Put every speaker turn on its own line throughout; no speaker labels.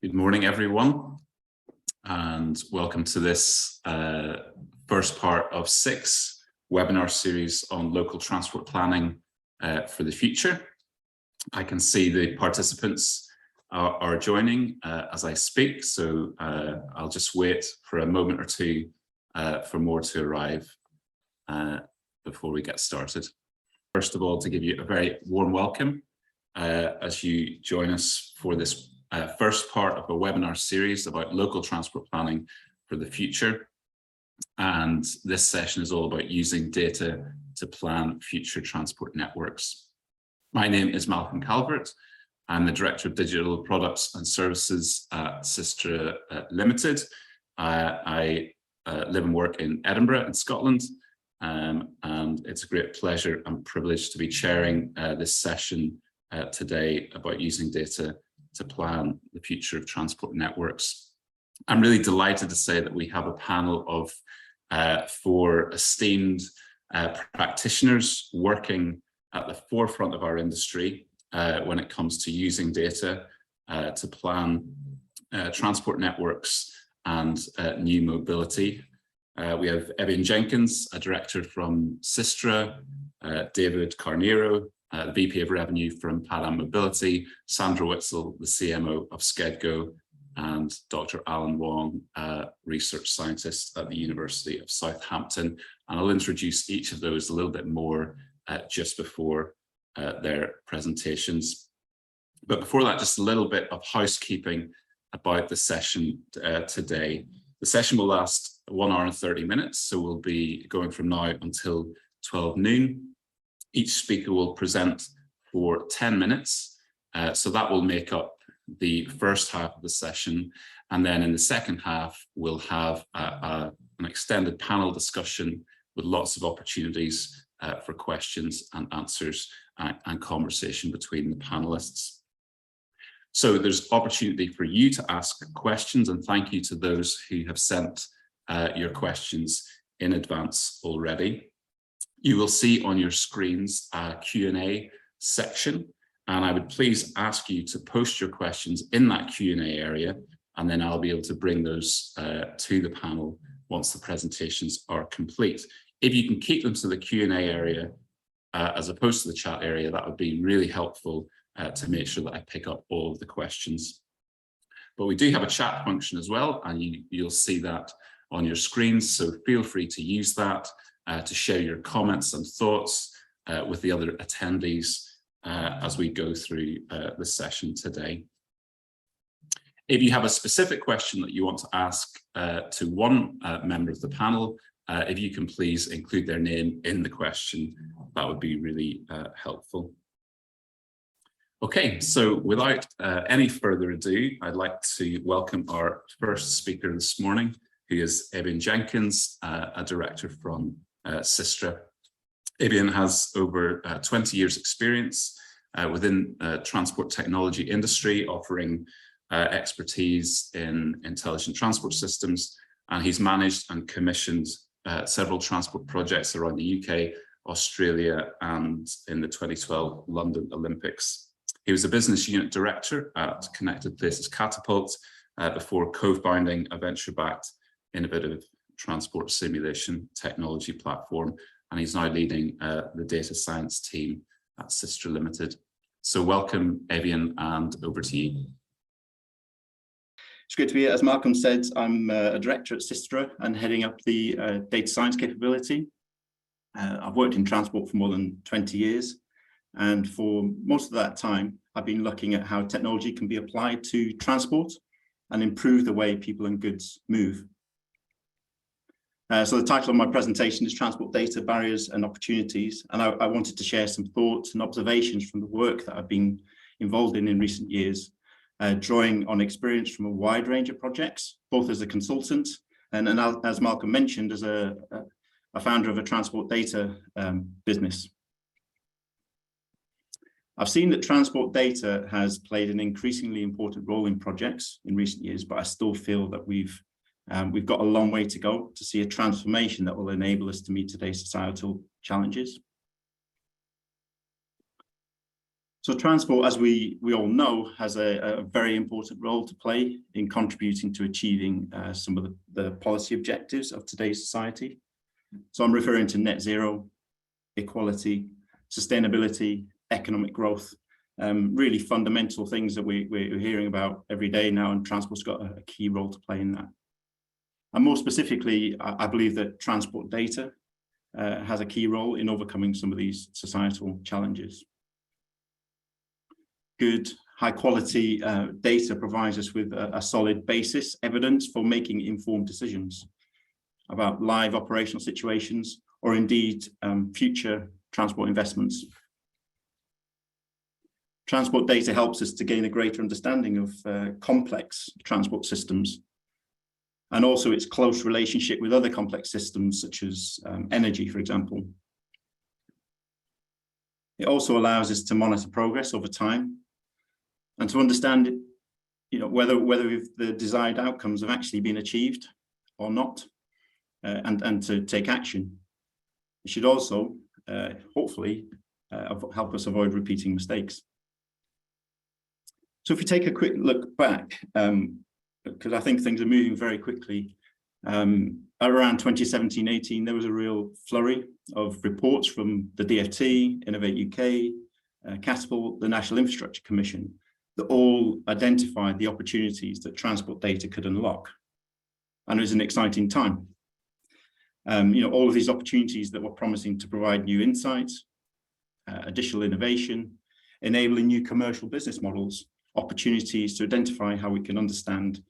Good morning, everyone, and welcome to this first part of 6 webinar series on local transport planning for the future. I can see the participants are joining as I speak, so I'll just wait for a moment or two for more to arrive before we get started. First of all, to give you a very warm welcome as you join us for this first part of a webinar series about local transport planning for the future. And this session is all about using data to plan future transport networks. My name is Malcolm Calvert. I'm the Director of Digital Products and Services at SYSTRA Limited. I live and work in Edinburgh in Scotland, and it's a great pleasure and privilege to be chairing this session today about using data to plan the future of transport networks. I'm really delighted to say that we have a panel of 4 esteemed practitioners working at the forefront of our industry when it comes to using data to plan transport networks and new mobility. We have Evian Jenkins, a director from SYSTRA, David Carnero, the VP of Revenue from Padam Mobility, Sandra Witzel, the CMO of Skedgo, and Dr. Alan Wong, research scientist at the University of Southampton. And I'll introduce each of those a little bit more just before their presentations. But before that, just a little bit of housekeeping about the session today. The session will last 1 hour and 30 minutes, so we'll be going from now until 12 noon. Each speaker will present for 10 minutes, so that will make up the first half of the session. And then in the second half, we'll have an extended panel discussion with lots of opportunities for questions and answers and conversation between the panelists. So there's opportunity for you to ask questions, and thank you to those who have sent your questions in advance already. You will see on your screens a Q&A section, and I would please ask you to post your questions in that Q&A area, and then I'll be able to bring those to the panel once the presentations are complete. If you can keep them to the Q&A area as opposed to the chat area, that would be really helpful to make sure that I pick up all of the questions. But we do have a chat function as well, and you'll see that on your screens, so feel free to use that to share your comments and thoughts with the other attendees as we go through the session today. If you have a specific question that you want to ask to one member of the panel, if you can please include their name in the question, that would be really helpful. Okay, so without any further ado, I'd like to welcome our first speaker this morning, who is Evian Jenkins, a director from SYSTRA. Evian has over 20 years experience within transport technology industry, offering expertise in intelligent transport systems, and he's managed and commissioned several transport projects around the UK, Australia, and in the 2012 London Olympics. He was a business unit director at Connected Places Catapult before co-founding a venture-backed innovative transport simulation technology platform, and he's now leading the data science team at SYSTRA Limited. So welcome, Evian, and over to you.
It's good to be here. As Malcolm said, I'm a director at SYSTRA and heading up the data science capability. I've worked in transport for more than 20 years, and for most of that time, I've been looking at how technology can be applied to transport and improve the way people and goods move. So the title of my presentation is Transport Data, Barriers and Opportunities, and I wanted to share some thoughts and observations from the work that I've been involved in recent years, drawing on experience from a wide range of projects, both as a consultant and as Malcolm mentioned, as a founder of a transport data business. I've seen that transport data has played an increasingly important role in projects in recent years, but I still feel that we've got a long way to go to see a transformation that will enable us to meet today's societal challenges. So transport, as we all know, has a very important role to play in contributing to achieving some of the policy objectives of today's society. So I'm referring to net zero, equality, sustainability, economic growth, really fundamental things that we're hearing about every day now, and transport's got a key role to play in that. And more specifically, I believe that transport data has a key role in overcoming some of these societal challenges. Good, high quality data provides us with a solid basis, evidence for making informed decisions about live operational situations, or indeed future transport investments. Transport data helps us to gain a greater understanding of complex transport systems, and also its close relationship with other complex systems such as energy, for example. It also allows us to monitor progress over time and to understand, whether the desired outcomes have actually been achieved or not, and to take action. It should also, hopefully, help us avoid repeating mistakes. So if we take a quick look back, because I think things are moving very quickly, around 2017-18, there was a real flurry of reports from the DFT, Innovate UK, Catapult, the National Infrastructure Commission, that all identified the opportunities that transport data could unlock. And it was an exciting time. All of these opportunities that were promising to provide new insights, additional innovation, enabling new commercial business models, opportunities to identify how we can understand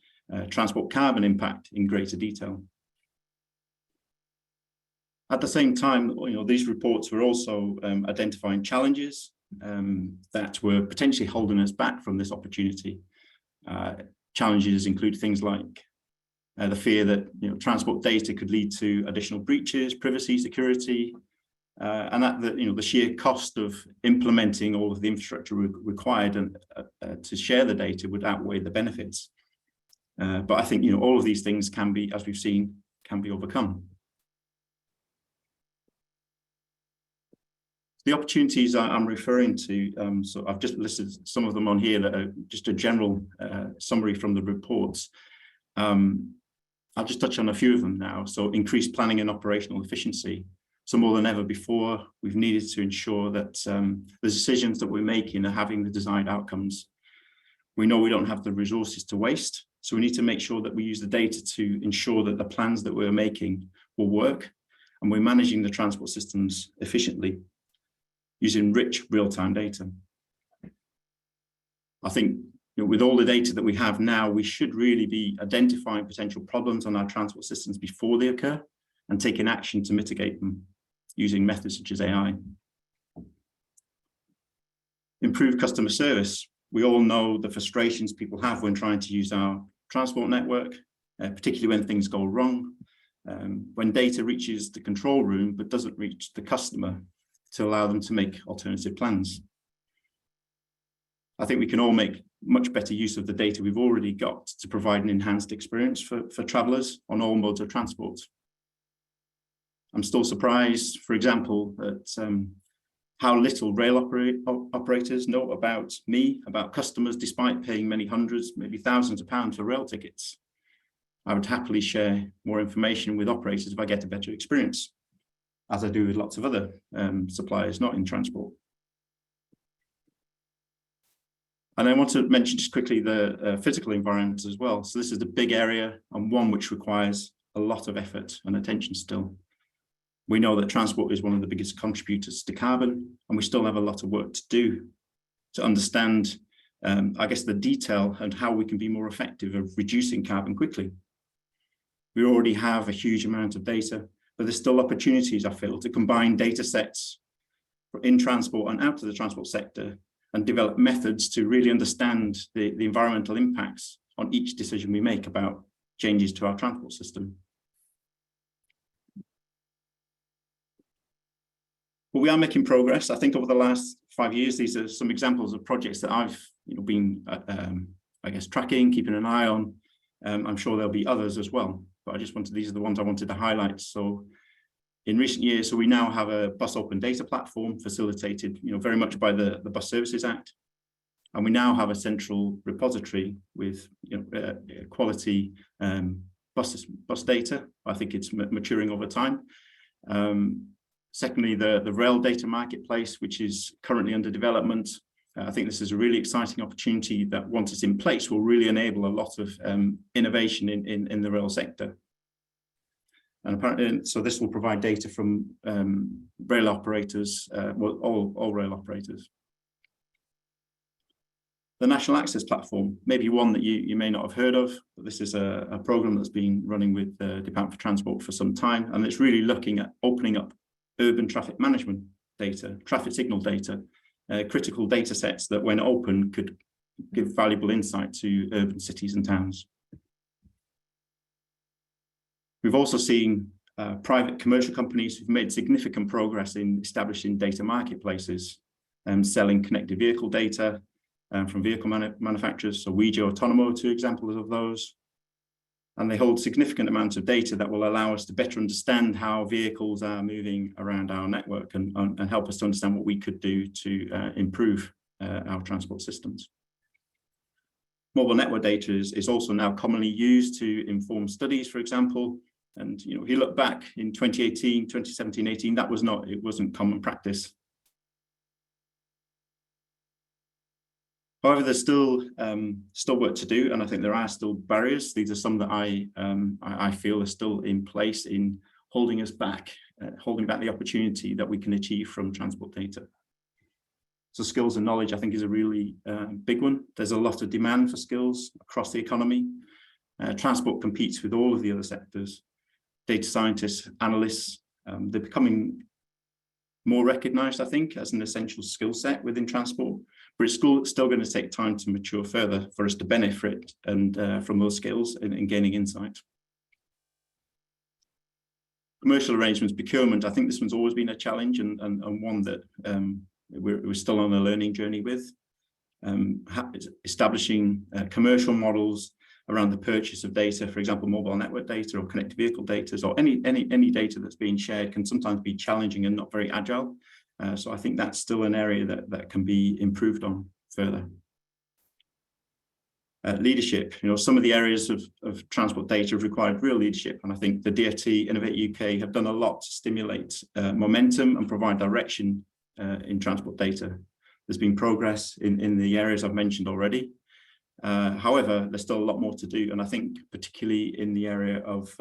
transport carbon impact in greater detail. At the same time, these reports were also identifying challenges that were potentially holding us back from this opportunity. Challenges include things like the fear that transport data could lead to additional breaches, privacy, security, and that the sheer cost of implementing all of the infrastructure required and to share the data would outweigh the benefits. But I think all of these things can be, as we've seen, can be overcome. The opportunities I'm referring to, so I've just listed some of them on here that are just a general summary from the reports. I'll just touch on a few of them now. So increased planning and operational efficiency. So more than ever before, we've needed to ensure that the decisions that we're making are having the desired outcomes. We know we don't have the resources to waste, so we need to make sure that we use the data to ensure that the plans that we're making will work, and we're managing the transport systems efficiently using rich real-time data. I think with all the data that we have now, we should really be identifying potential problems on our transport systems before they occur and taking action to mitigate them using methods such as AI. Improved customer service. We all know the frustrations people have when trying to use our transport network, particularly when things go wrong, when data reaches the control room but doesn't reach the customer to allow them to make alternative plans. I think we can all make much better use of the data we've already got to provide an enhanced experience for travellers on all modes of transport. I'm still surprised, for example, at how little rail operators know about me, about customers, despite paying many hundreds, maybe thousands of pounds for rail tickets. I would happily share more information with operators if I get a better experience, as I do with lots of other suppliers not in transport. And I want to mention just quickly the physical environment as well. So this is a big area and one which requires a lot of effort and attention still. We know that transport is one of the biggest contributors to carbon, and we still have a lot of work to do to understand, I guess, the detail and how we can be more effective of reducing carbon quickly. We already have a huge amount of data, but there's still opportunities, I feel, to combine data sets in transport and out of the transport sector and develop methods to really understand the environmental impacts on each decision we make about changes to our transport system. But we are making progress. I think over the last 5 years, these are some examples of projects that I've been, I guess, tracking, keeping an eye on. I'm sure there'll be others as well, but these are the ones I wanted to highlight. So in recent years, so we now have a bus open data platform facilitated, very much by the Bus Services Act. And we now have a central repository with quality bus data. I think it's maturing over time. Secondly, the rail data marketplace, which is currently under development. I think this is a really exciting opportunity that, once it's in place, will really enable a lot of innovation in the rail sector. And apparently, so this will provide data from rail operators, well, all rail operators. The National Access Platform, maybe one that you may not have heard of, but this is a program that's been running with the Department for Transport for some time, and it's really looking at opening up urban traffic management data, traffic signal data, critical data sets that, when open, could give valuable insight to urban cities and towns. We've also seen private commercial companies who've made significant progress in establishing data marketplaces and selling connected vehicle data from vehicle manufacturers. So Wejo Autonomo are two examples of those. And they hold significant amounts of data that will allow us to better understand how vehicles are moving around our network and help us to understand what we could do to improve our transport systems. Mobile network data is also now commonly used to inform studies, for example. And if you look back in 2018, 2017, 18, it wasn't common practice. However, there's still work to do, and I think there are still barriers. These are some that I feel are still in place in holding us back, holding back the opportunity that we can achieve from transport data. So skills and knowledge, I think, is a really big one. There's a lot of demand for skills across the economy. Transport competes with all of the other sectors. Data scientists, analysts, they're becoming more recognized, I think, as an essential skill set within transport. But it's still going to take time to mature further for us to benefit and from those skills and gaining insight. Commercial arrangements, procurement, I think this one's always been a challenge and one that we're still on a learning journey with. Establishing commercial models around the purchase of data, for example, mobile network data or connected vehicle data, or any data that's being shared can sometimes be challenging and not very agile. So I think that's still an area that can be improved on further. Leadership, some of the areas of transport data have required real leadership, and I think the DfT, Innovate UK have done a lot to stimulate momentum and provide direction in transport data. There's been progress in the areas I've mentioned already. However, there's still a lot more to do, and I think particularly in the area of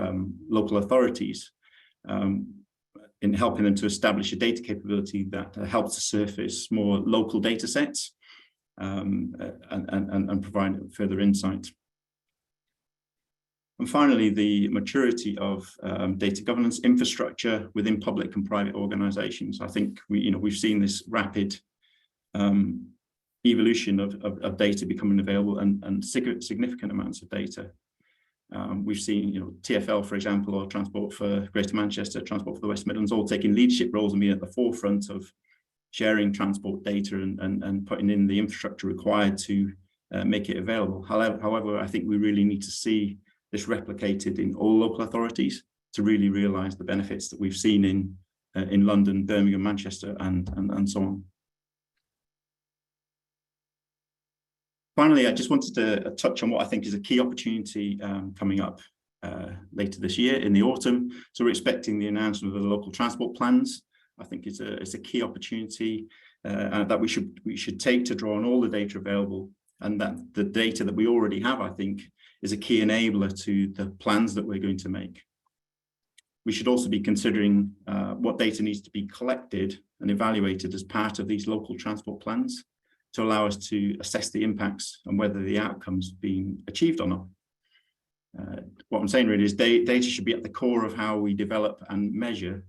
local authorities, in helping them to establish a data capability that helps to surface more local data sets and provide further insight. And finally, the maturity of data governance infrastructure within public and private organizations. I think we've seen this rapid evolution of data becoming available and significant amounts of data. We've seen, TfL, for example, or Transport for Greater Manchester, Transport for the West Midlands, all taking leadership roles and being at the forefront of sharing transport data and putting in the infrastructure required to make it available. However, I think we really need to see this replicated in all local authorities to really realise the benefits that we've seen in London, Birmingham, Manchester, and so on. Finally, I just wanted to touch on what I think is a key opportunity coming up later this year in the autumn. So we're expecting the announcement of the local transport plans. I think it's a key opportunity that we should take to draw on all the data available, and that the data that we already have, I think, is a key enabler to the plans that we're going to make. We should also be considering what data needs to be collected and evaluated as part of these local transport plans, to allow us to assess the impacts and whether the outcomes being achieved or not. What I'm saying really is data should be at the core of how we develop and measure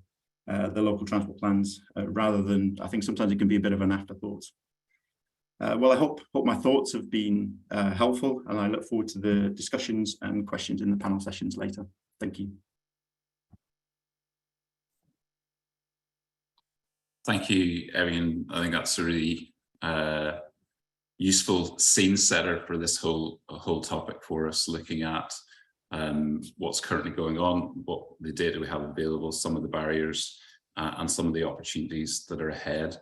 the local transport plans, rather than, I think sometimes it can be a bit of an afterthought. Well, I hope my thoughts have been helpful, and I look forward to the discussions and questions in the panel sessions later. Thank you.
Thank you, Evian. I think that's a really useful scene setter for this whole topic for us, looking at what's currently going on, what the data we have available, some of the barriers, and some of the opportunities that are ahead.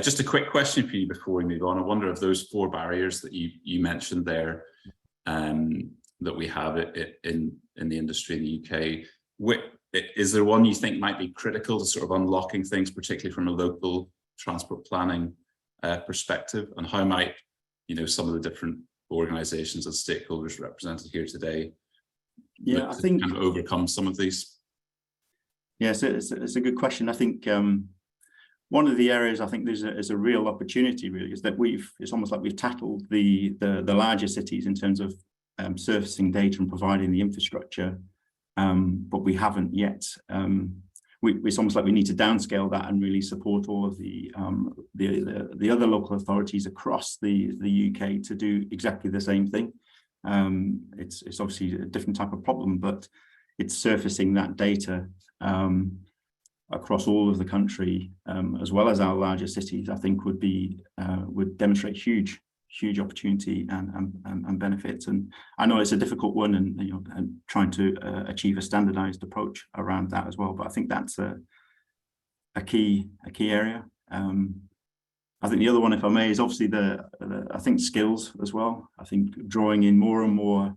Just a quick question for you before we move on. I wonder if those 4 barriers that you mentioned there, that we have in the industry in the UK, is there one you think might be critical to sort of unlocking things, particularly from a local transport planning perspective, and how might, you know, some of the different organisations and stakeholders represented here today,
I think,
kind of overcome some of these?
Yes, it's a good question. I think one of the areas I think there's a real opportunity really is that it's almost like we've tackled the larger cities in terms of surfacing data and providing the infrastructure, but we haven't yet. It's almost like we need to downscale that and really support all of the other local authorities across the UK to do exactly the same thing. It's obviously a different type of problem, but it's surfacing that data across all of the country, as well as our larger cities. I think would demonstrate huge opportunity and benefits. And I know it's a difficult one, and trying to achieve a standardized approach around that as well. But I think that's a key area. I think the other one, if I may, is obviously I think skills as well. I think drawing in more and more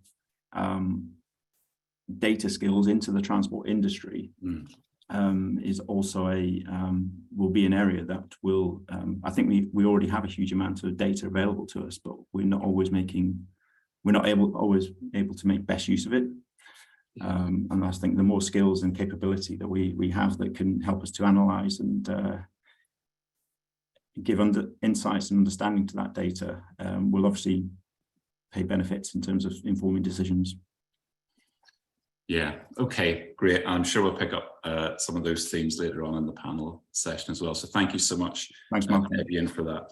data skills into the transport industry is also will be an area that will, I think we already have a huge amount of data available to us, but we're not always able to make best use of it. And I think the more skills and capability that we have that can help us to analyze and give insights and understanding to that data will obviously pay benefits in terms of informing decisions.
Yeah, okay, great. I'm sure we'll pick up some of those themes later on in the panel session as well. So thank you so much,
thanks, Mark,
Evian, for that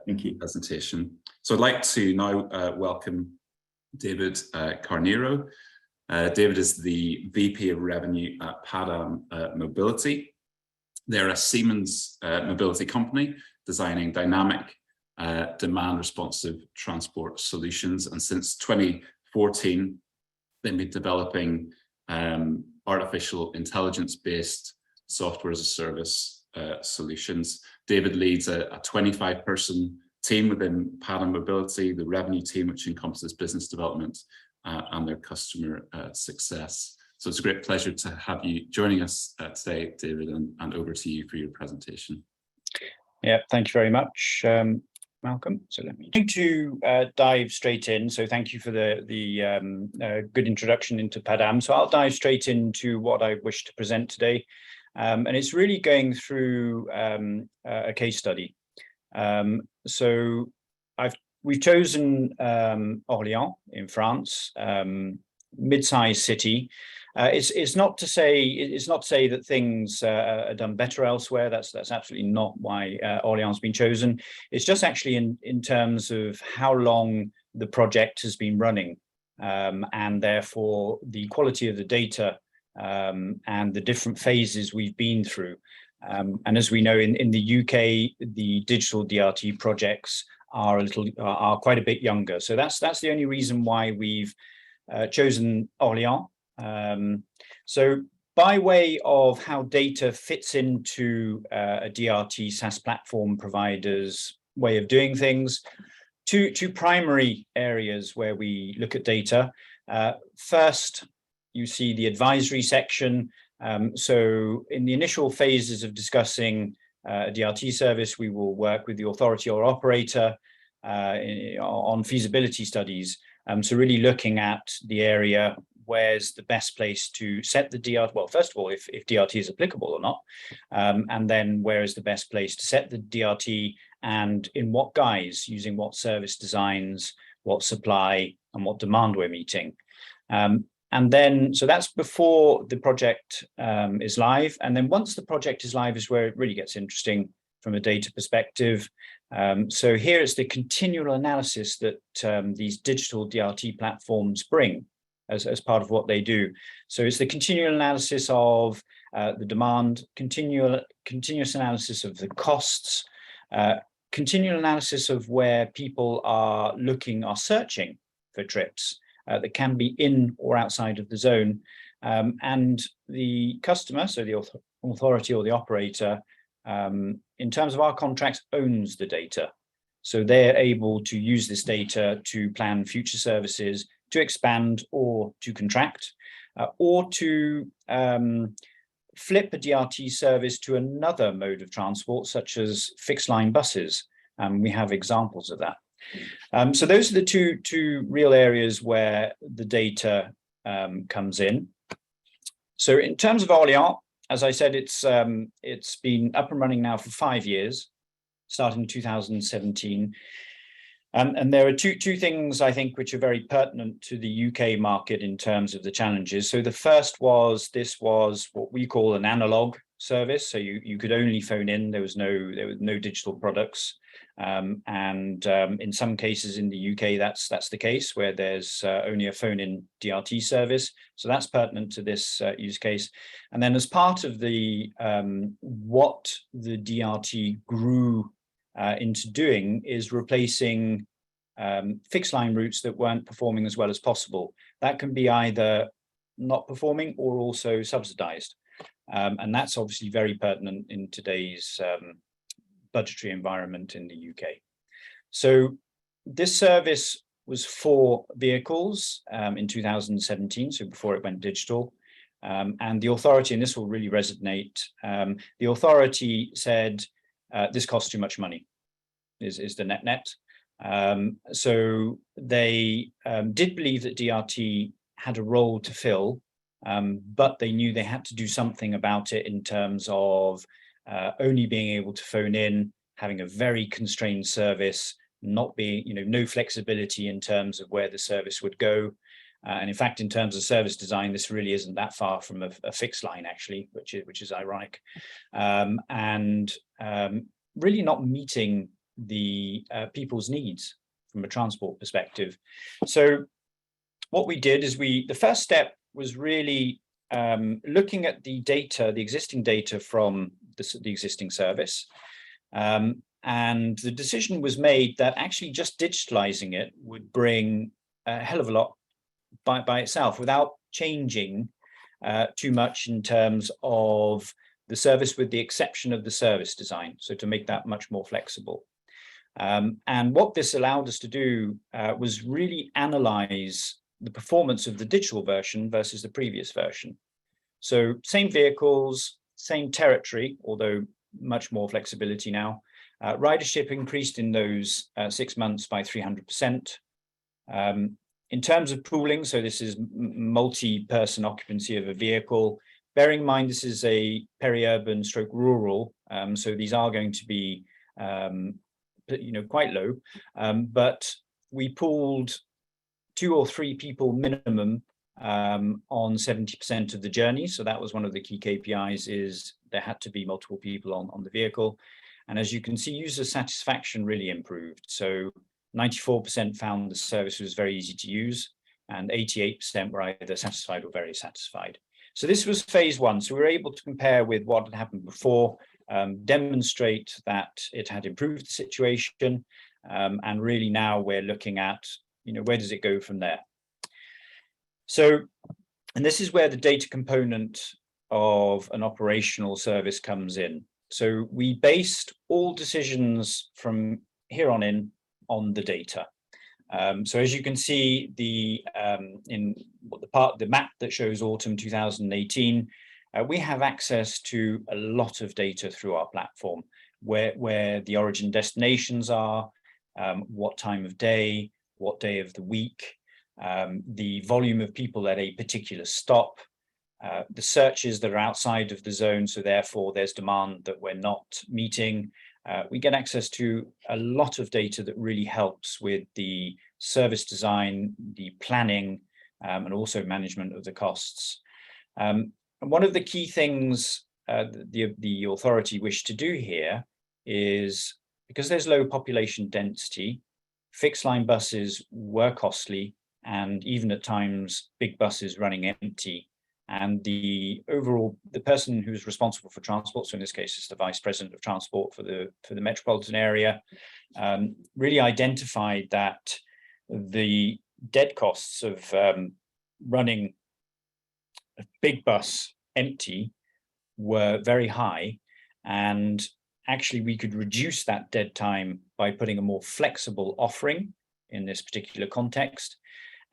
thank you.
presentation. So I'd like to now welcome David Carnero. David is the VP of Revenue at Padam Mobility. They're a Siemens mobility company designing dynamic, demand-responsive transport solutions. And since 2014, they've been developing artificial intelligence-based software as a service solutions. David leads a 25-person team within Padam Mobility, the revenue team, which encompasses business development and their customer success. So it's a great pleasure to have you joining us today, David, and over to you for your presentation.
Yeah, thank you very much, Malcolm. So let me dive straight in. So thank you for the good introduction into Padam. So I'll dive straight into what I wish to present today. And it's really going through a case study. So we've chosen Orléans in France, mid-sized city. It's not to say that things are done better elsewhere. That's absolutely not why Orléans has been chosen. It's just actually in terms of how long the project has been running, and therefore the quality of the data and the different phases we've been through. And as we know, in the UK, the digital DRT projects are quite a bit younger. So that's the only reason why we've chosen Orléans. So by way of how data fits into a DRT SaaS platform provider's way of doing things, two primary areas where we look at data. First, you see the advisory section. So in the initial phases of discussing a DRT service, we will work with the authority or operator on feasibility studies. So really looking at the area, where's the best place to set the DRT? Well, first of all, if DRT is applicable or not, and then where is the best place to set the DRT and in what guise, using what service designs, what supply and what demand we're meeting. And then, so that's before the project is live. And then once the project is live is where it really gets interesting from a data perspective. So here is the continual analysis that these digital DRT platforms bring as part of what they do. So it's the continual analysis of the demand, continuous analysis of the costs, continual analysis of where people are searching for trips. that can be in or outside of the zone. And the customer, so the authority or the operator, in terms of our contracts, owns the data. So they're able to use this data to plan future services, to expand or to contract, or to flip a DRT service to another mode of transport, such as fixed line buses. We have examples of that. So those are the two real areas where the data comes in. So in terms of Orléans, as I said, it's been up and running now for 5 years, starting in 2017. And there are two things, I think, which are very pertinent to the UK market in terms of the challenges. So the first was, this was what we call an analog service. So you could only phone in, there was no digital products. In some cases in the UK, that's the case, where there's only a phone-in DRT service. So that's pertinent to this use case. And then as part of the what the DRT grew into doing is replacing fixed line routes that weren't performing as well as possible. That can be either not performing or also subsidized. And that's obviously very pertinent in today's budgetary environment in the UK. So this service was for vehicles in 2017, so before it went digital. And the authority, and this will really resonate, the authority said, this costs too much money, is the net. So they did believe that DRT had a role to fill, but they knew they had to do something about it in terms of only being able to phone in, having a very constrained service, not being, no flexibility in terms of where the service would go. And in fact, in terms of service design, this really isn't that far from a fixed line, actually, which is ironic. Really not meeting the people's needs from a transport perspective. So what we did is the first step was really looking at the data, the existing data from the existing service. And the decision was made that actually just digitalizing it would bring a hell of a lot by itself without changing too much in terms of the service, with the exception of the service design. So to make that much more flexible. And what this allowed us to do was really analyze the performance of the digital version versus the previous version. So same vehicles, same territory, although much more flexibility now. Ridership increased in those 6 months by 300%. In terms of pooling, so this is multi-person occupancy of a vehicle. Bearing in mind this is a peri-urban stroke rural, so these are going to be quite low, but we pooled 2 or 3 people minimum on 70% of the journey. So that was one of the key KPIs, is there had to be multiple people on the vehicle. And as you can see, user satisfaction really improved. So 94% found the service was very easy to use, and 88% were either satisfied or very satisfied. So this was phase 1. So we were able to compare with what had happened before, demonstrate that it had improved the situation, and really now we're looking at, where does it go from there? So, and this is where the data component of an operational service comes in. So we based all decisions from here on in on the data. So as you can see, the map that shows autumn 2018, we have access to a lot of data through our platform, where the origin destinations are, what time of day, what day of the week, the volume of people at a particular stop, the searches that are outside of the zone, so therefore there's demand that we're not meeting. We get access to a lot of data that really helps with the service design, the planning, and also management of the costs. And one of the key things the authority wished to do here is, because there's low population density, fixed line buses were costly, and even at times big buses running empty. And the person who's responsible for transport, so in this case it's the vice president of transport for the metropolitan area, really identified that the dead costs of running a big bus empty were very high, and actually we could reduce that dead time by putting a more flexible offering in this particular context.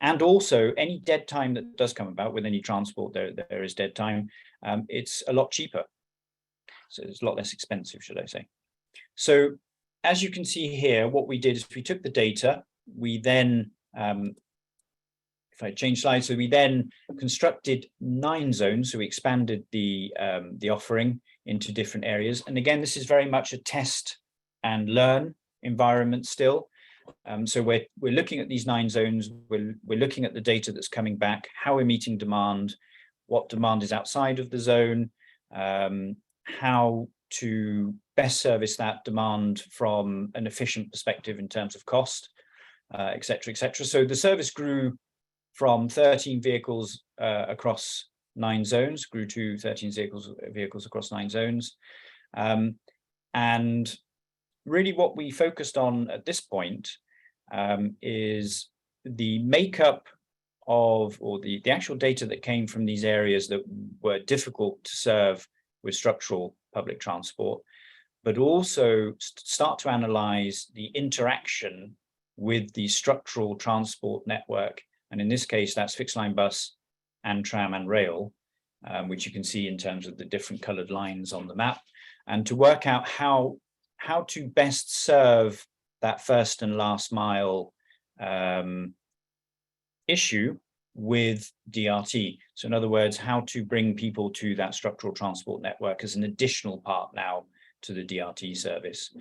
And also any dead time that does come about with any transport, there is dead time, it's a lot cheaper. So it's a lot less expensive, should I say. So as you can see here, what we did is we took the data, we then, if I change slides, so we then constructed 9 zones. So we expanded the offering into different areas. And again, this is very much a test and learn environment still. So we're looking at these 9 zones, we're looking at the data that's coming back, how we're meeting demand, what demand is outside of the zone, how to best service that demand from an efficient perspective in terms of cost, et cetera, et cetera. So the service grew from 13 vehicles across 9 zones, grew to 13 vehicles across 9 zones. And really what we focused on at this point is the makeup of, or the actual data that came from these areas that were difficult to serve with structural public transport, but also start to analyze the interaction with the structural transport network. And in this case, that's fixed line bus and tram and rail, which you can see in terms of the different colored lines on the map, and to work out how to best serve that first and last mile issue with DRT. So in other words, how to bring people to that structural transport network as an additional part now to the DRT service.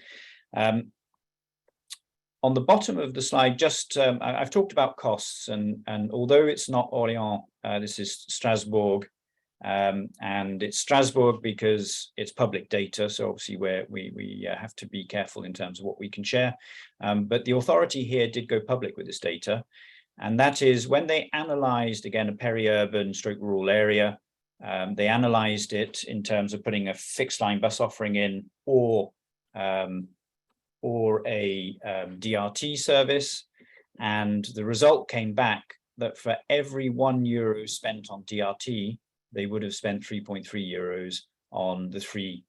On the bottom of the slide, just I've talked about costs, and although it's not Orléans, this is Strasbourg, and it's Strasbourg because it's public data, so obviously we have to be careful in terms of what we can share. But the authority here did go public with this data, and that is when they analysed, again, a peri-urban stroke rural area, they analysed it in terms of putting a fixed line bus offering in, or a DRT service, and the result came back that for every €1 spent on DRT, they would have spent 3.3 euros on the three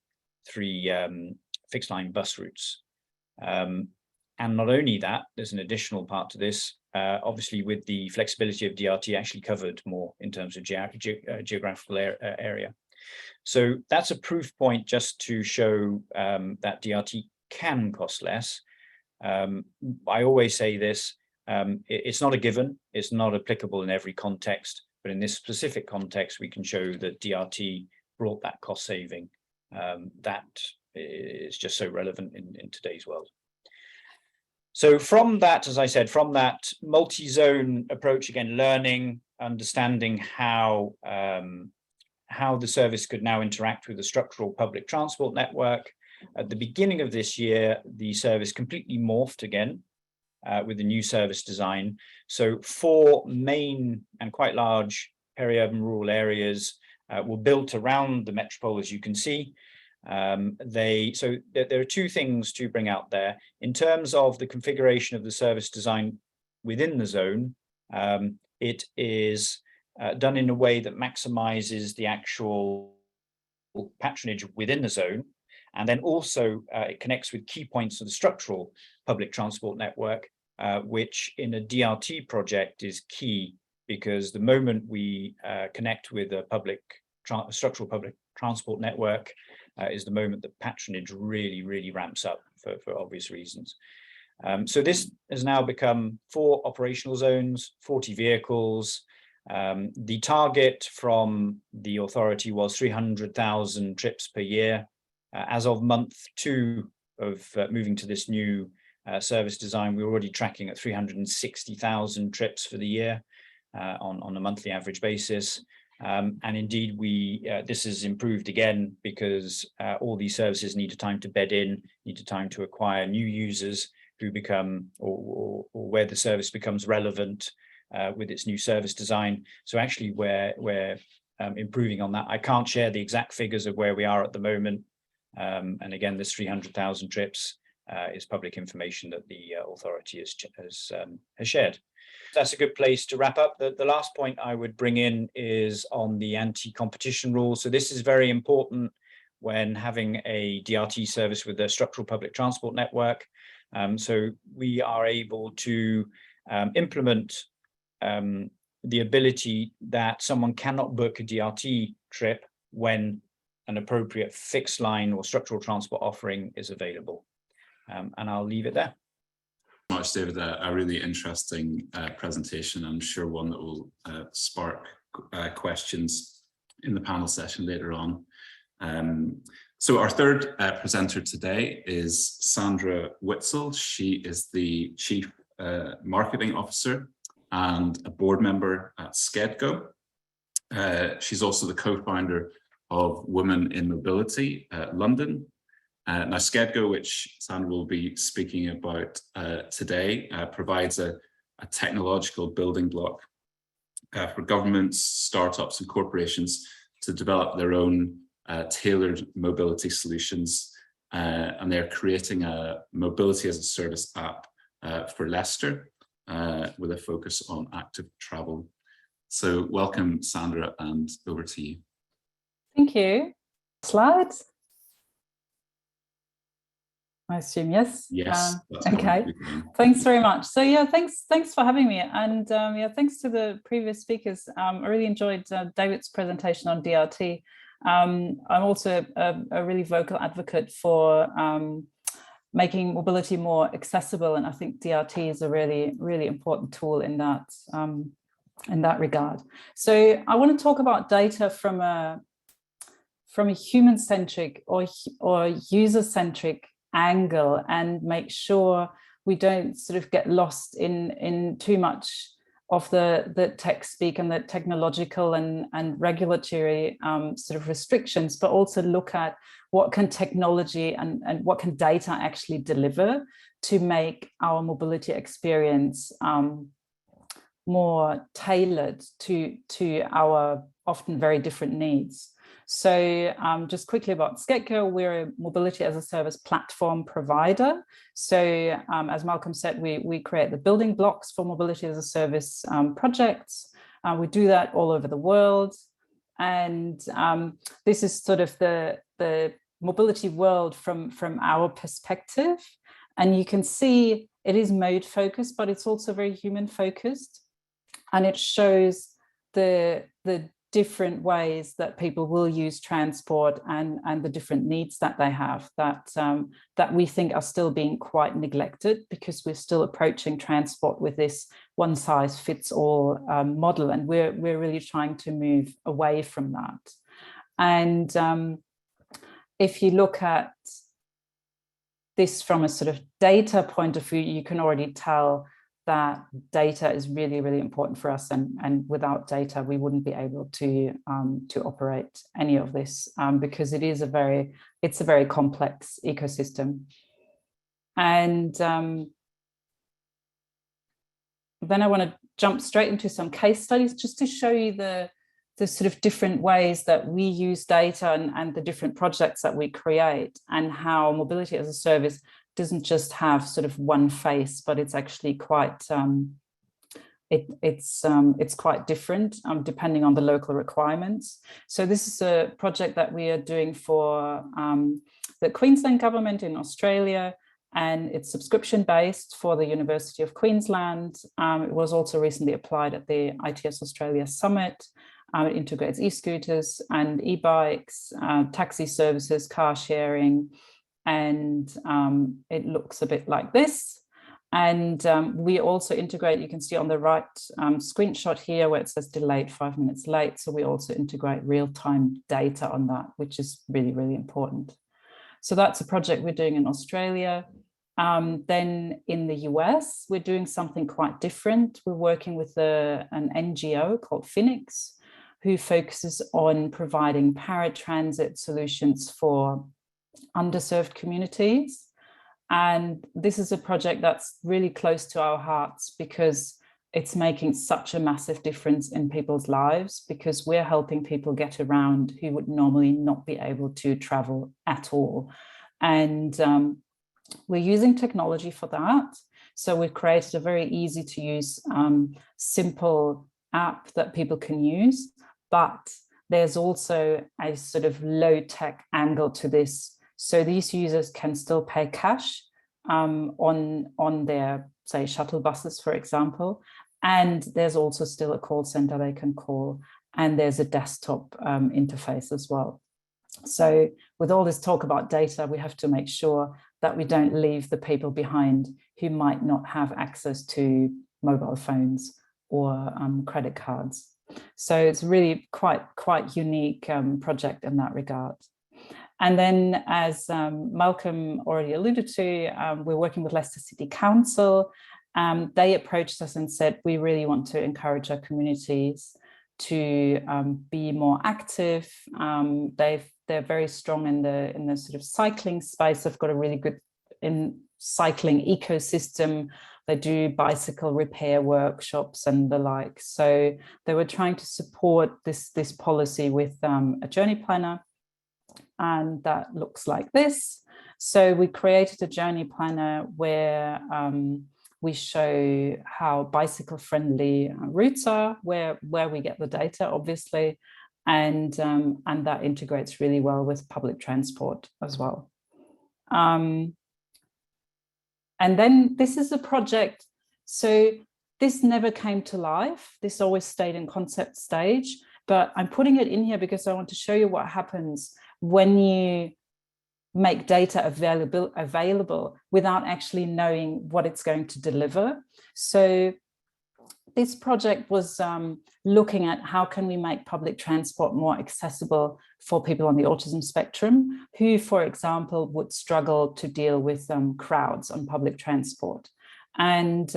fixed line bus routes. And not only that, there's an additional part to this. Obviously, with the flexibility of DRT, actually covered more in terms of geographical area. So that's a proof point just to show that DRT can cost less. I always say this, it's not a given, it's not applicable in every context, but in this specific context, we can show that DRT brought that cost saving that is just so relevant in today's world. So from that, as I said, from that multi-zone approach, again, learning, understanding how the service could now interact with the structural public transport network. At the beginning of this year, the service completely morphed again with the new service design. So 4 main and quite large peri-urban rural areas were built around the metropole, as you can see. So there are 2 things to bring out there. In terms of the configuration of the service design within the zone, it is done in a way that maximizes the actual patronage within the zone. And then also it connects with key points of the structural public transport network, which in a DRT project is key, because the moment we connect with a structural public transport network is the moment that patronage really ramps up for obvious reasons. So this has now become 4 operational zones, 40 vehicles. The target from the authority was 300,000 trips per year. As of month 2 of moving to this new service design, we're already tracking at 360,000 trips for the year on a monthly average basis. And indeed, this has improved again because all these services need a time to bed in, need a time to acquire new users who become, or where the service becomes relevant with its new service design. So actually, we're improving on that. I can't share the exact figures of where we are at the moment. And again, this 300,000 trips is public information that the authority has shared. That's a good place to wrap up. The last point I would bring in is on the anti-competition rules. So this is very important when having a DRT service with a structural public transport network. So we are able to implement the ability that someone cannot book a DRT trip when an appropriate fixed line or structural transport offering is available. And I'll leave it there.
Much, David. A really interesting presentation. I'm sure one that will spark questions in the panel session later on. So our third presenter today is Sandra Witzel. She is the Chief Marketing Officer and a board member at SKEDGO. She's also the co-founder of Women in Mobility London. Now, SKEDGO, which Sandra will be speaking about today, provides a technological building block for governments, startups and corporations to develop their own tailored mobility solutions. And they're creating a mobility as a service app for Leicester with a focus on active travel. So welcome, Sandra, and over to you.
Thank you. Slides? I assume yes.
Yes.
Okay. Thanks very much. So yeah, thanks for having me, and yeah, thanks to the previous speakers. I really enjoyed David's presentation on DRT. I'm also a really vocal advocate for making mobility more accessible, and I think DRT is a really important tool in that regard. So I want to talk about data from a human-centric or user-centric angle, and make sure we don't sort of get lost in too much of the tech speak and the technological and regulatory sort of restrictions, but also look at what can technology and what can data actually deliver to make our mobility experience more tailored to our often very different needs. So just quickly about SKEDGO, we're a mobility as a service platform provider. So as Malcolm said, we create the building blocks for mobility as a service projects. We do that all over the world. And this is sort of the mobility world from our perspective. And you can see it is mode focused, but it's also very human focused. And it shows the different ways that people will use transport and the different needs that they have that we think are still being quite neglected, because we're still approaching transport with this one size fits all model, and we're really trying to move away from that. And if you look at this from a sort of data point of view, you can already tell that data is really important for us, and without data we wouldn't be able to operate any of this, because it's a very complex ecosystem. And then I want to jump straight into some case studies just to show you the sort of different ways that we use data and the different projects that we create, and how mobility as a service doesn't just have sort of one face, but it's actually quite it's quite different depending on the local requirements. So this is a project that we are doing for the Queensland government in Australia, and it's subscription based for the University of Queensland. It was also recently applied at the ITS Australia Summit. It integrates e-scooters and e-bikes, taxi services, car sharing, and it looks a bit like this. And we also integrate, you can see on the right screenshot here where it says delayed 5 minutes late. So we also integrate real-time data on that, which is really important. So that's a project we're doing in Australia. Then in the US, we're doing something quite different. We're working with an NGO called Phoenix, who focuses on providing paratransit solutions for underserved communities. And this is a project that's really close to our hearts, because it's making such a massive difference in people's lives, because we're helping people get around who would normally not be able to travel at all. And We're using technology for that. So we've created a very easy to use, simple app that people can use, but there's also a sort of low tech angle to this. So these users can still pay cash on their, say, shuttle buses, for example. And there's also still a call center they can call, and there's a desktop interface as well. So with all this talk about data, we have to make sure that we don't leave the people behind who might not have access to mobile phones or credit cards. So it's really quite unique project in that regard. And then, as Malcolm already alluded to, we're working with Leicester City Council. They approached us and said, we really want to encourage our communities to be more active. They're very strong in the sort of cycling space. They've got a really good cycling ecosystem. They do bicycle repair workshops and the like. So they were trying to support this policy with a journey planner, and that looks like this. So we created a journey planner where we show how bicycle-friendly routes are, where we get the data, obviously, and that integrates really well with public transport as well. And then this is a project. So this never came to life. This always stayed in concept stage, but I'm putting it in here because I want to show you what happens when you make data available without actually knowing what it's going to deliver. So this project was looking at how can we make public transport more accessible for people on the autism spectrum who, for example, would struggle to deal with crowds on public transport. And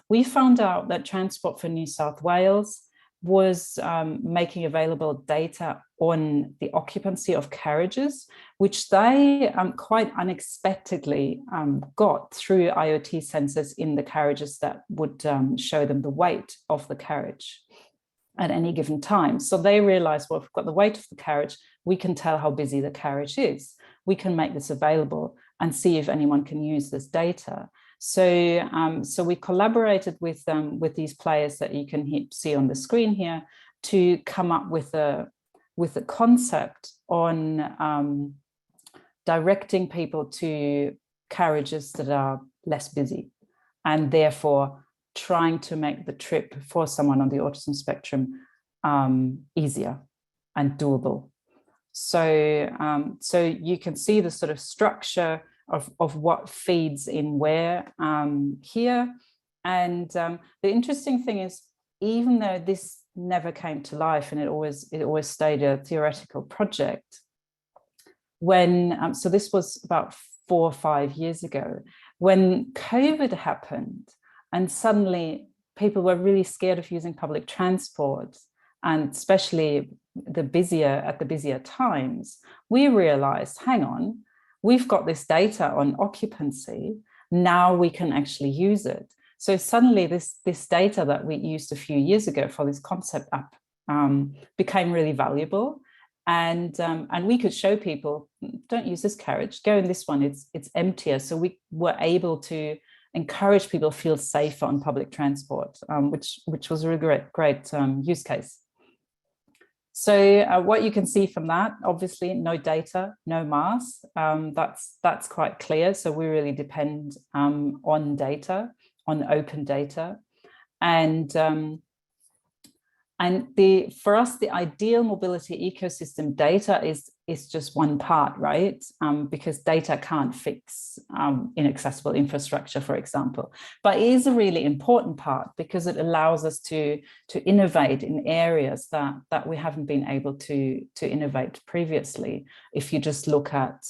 we found out that Transport for New South Wales was making available data on the occupancy of carriages, which they quite unexpectedly got through IoT sensors in the carriages that would show them the weight of the carriage at any given time. So they realized, well, if we've got the weight of the carriage, we can tell how busy the carriage is. We can make this available and see if anyone can use this data. So, so we collaborated with these players that you can see on the screen here to come up with a concept on directing people to carriages that are less busy, and therefore trying to make the trip for someone on the autism spectrum easier and doable. So, so you can see the sort of structure of what feeds in where here. And the interesting thing is, even though this never came to life and it always stayed a theoretical project, when so this was about 4 or 5 years ago, when COVID happened and suddenly people were really scared of using public transport, and especially at the busier times, we realized, hang on, we've got this data on occupancy, now we can actually use it. So suddenly this data that we used a few years ago for this concept app became really valuable. And we could show people, don't use this carriage, go in this one, it's emptier. So we were able to encourage people to feel safer on public transport, which was a really great use case. So what you can see from that, obviously no data, no mass, that's quite clear. So we really depend on data, on open data. And for us, the ideal mobility ecosystem data is just one part, right? Because data can't fix inaccessible infrastructure, for example, but it is a really important part because it allows us to innovate in areas that we haven't been able to innovate previously. If you just look at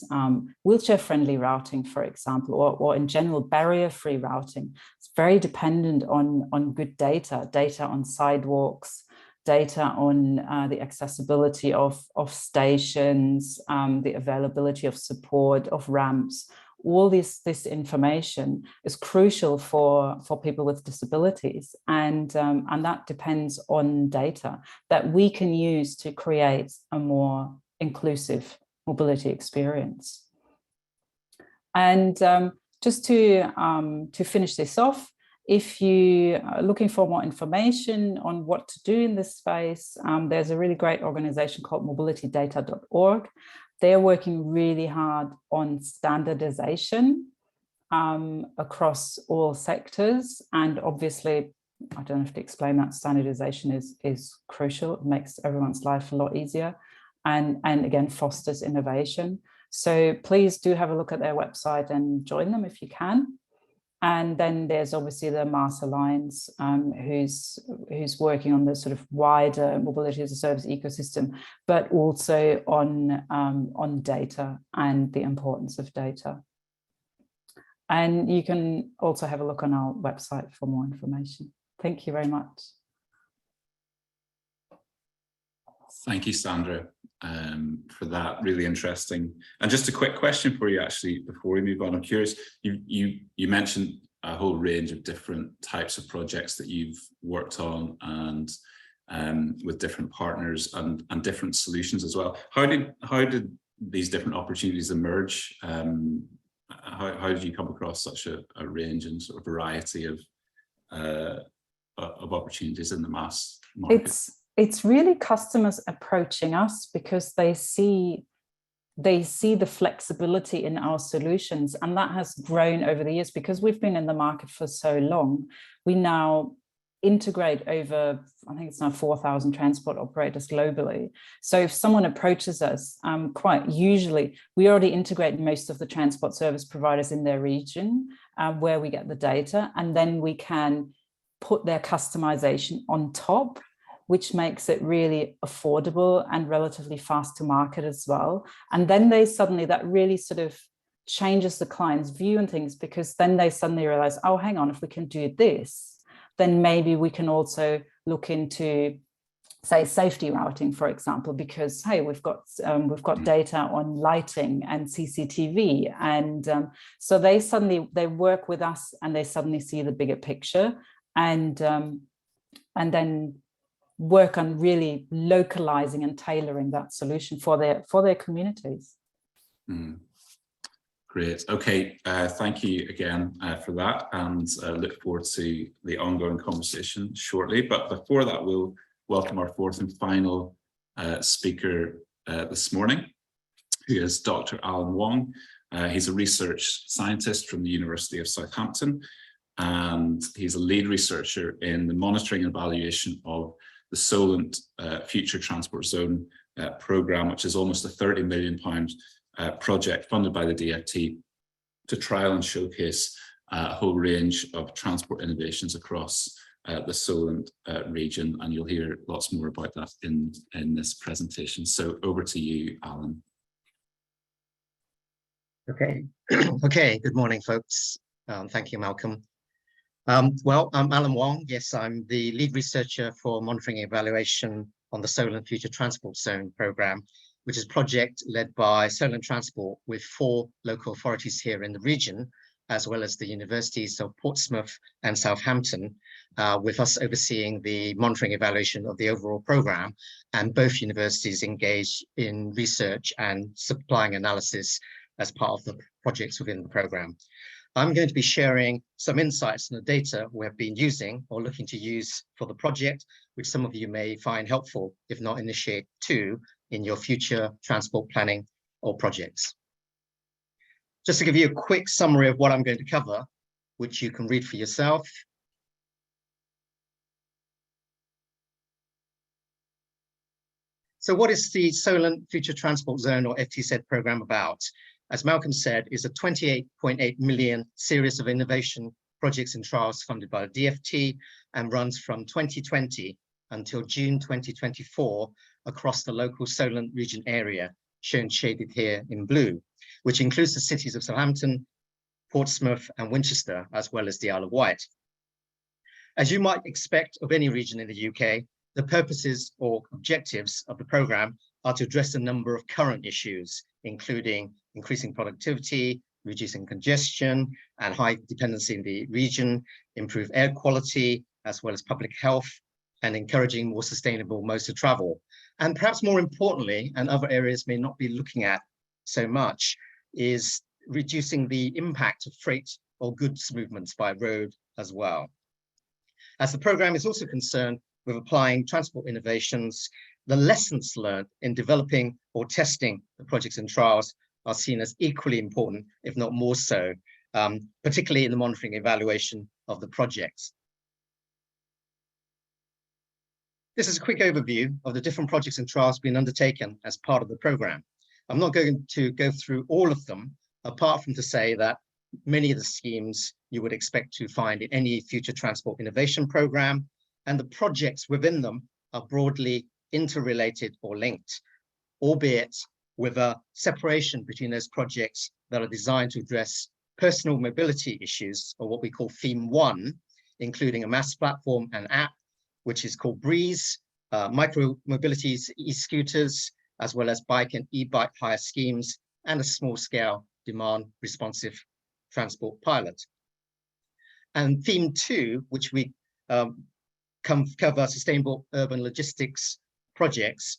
wheelchair-friendly routing, for example, or in general barrier-free routing, it's very dependent on good data on sidewalks, data on the accessibility of stations, the availability of support, of ramps. All this information is crucial for people with disabilities, and that depends on data that we can use to create a more inclusive mobility experience. And just to finish this off, if you are looking for more information on what to do in this space, there's a really great organization called mobilitydata.org. They're working really hard on standardization across all sectors. And obviously, I don't have to explain that standardization is crucial. It makes everyone's life a lot easier and again, fosters innovation. So please do have a look at their website and join them if you can. And then there's obviously the Mars Alliance, who's working on the sort of wider mobility as a service ecosystem, but also on data and the importance of data. And you can also have a look on our website for more information. Thank you very much.
Thank you, Sandra, for that. Really interesting. And just a quick question for you, actually, before we move on. I'm curious, you mentioned a whole range of different types of projects that you've worked on and with different partners and different solutions as well. How did these different opportunities emerge? How did you come across such a range and sort of variety of opportunities in the mass market?
It's really customers approaching us because they see the flexibility in our solutions, and that has grown over the years because we've been in the market for so long. We now integrate over, I think it's now 4,000 transport operators globally. So if someone approaches us, quite usually we already integrate most of the transport service providers in their region where we get the data, and then we can put their customization on top, which makes it really affordable and relatively fast to market as well. And then that really sort of changes the client's view and things, because then they suddenly realize, oh, hang on, if we can do this, then maybe we can also look into, say, safety routing, for example, because, hey, we've got data on lighting and CCTV. And so they work with us and they suddenly see the bigger picture and then work on really localizing and tailoring that solution for their communities.
Great. Okay. Thank you again for that, and look forward to the ongoing conversation shortly. But before that, we'll welcome our fourth and final speaker this morning, who is Dr. Alan Wong. He's a research scientist from the University of Southampton, and he's a lead researcher in the monitoring and evaluation of the Solent Future Transport Zone programme, which is almost a £30 million project funded by the DfT to trial and showcase a whole range of transport innovations across the Solent region. And you'll hear lots more about that in this presentation. So over to you, Alan.
Okay. Okay. Good morning, folks. Thank you, Malcolm. Well, I'm Alan Wong. Yes, I'm the lead researcher for monitoring and evaluation on the Solent Future Transport Zone programme, which is a project led by Solent Transport with 4 local authorities here in the region, as well as the universities of Portsmouth and Southampton, with us overseeing the monitoring evaluation of the overall programme, and both universities engaged in research and supplying analysis as part of the projects within the programme. I'm going to be sharing some insights on the data we have been using or looking to use for the project, which some of you may find helpful, if not initiate too, in your future transport planning or projects. Just to give you a quick summary of what I'm going to cover, which you can read for yourself. So what is the Solent Future Transport Zone or FTZ programme about? As Malcolm said, is a 28.8 million series of innovation projects and trials funded by the DfT and runs from 2020 until June 2024 across the local Solent region area, shown shaded here in blue, which includes the cities of Southampton, Portsmouth and Winchester, as well as the Isle of Wight. As you might expect of any region in the UK, the purposes or objectives of the programme are to address a number of current issues, including increasing productivity, reducing congestion and high dependency in the region, improve air quality, as well as public health, and encouraging more sustainable modes of travel. And perhaps more importantly, and other areas may not be looking at so much, is reducing the impact of freight or goods movements by road as well. As the program is also concerned with applying transport innovations, the lessons learned in developing or testing the projects and trials are seen as equally important, if not more so, particularly in the monitoring evaluation of the projects. This is a quick overview of the different projects and trials being undertaken as part of the program. I'm not going to go through all of them, apart from to say that many of the schemes you would expect to find in any future transport innovation program, and the projects within them are broadly interrelated or linked, albeit with a separation between those projects that are designed to address personal mobility issues, or what we call theme 1, including a mass platform and app, which is called Breeze, micro mobilities, e-scooters, as well as bike and e-bike hire schemes, and a small scale demand responsive transport pilot. And theme 2, which we cover sustainable urban logistics projects,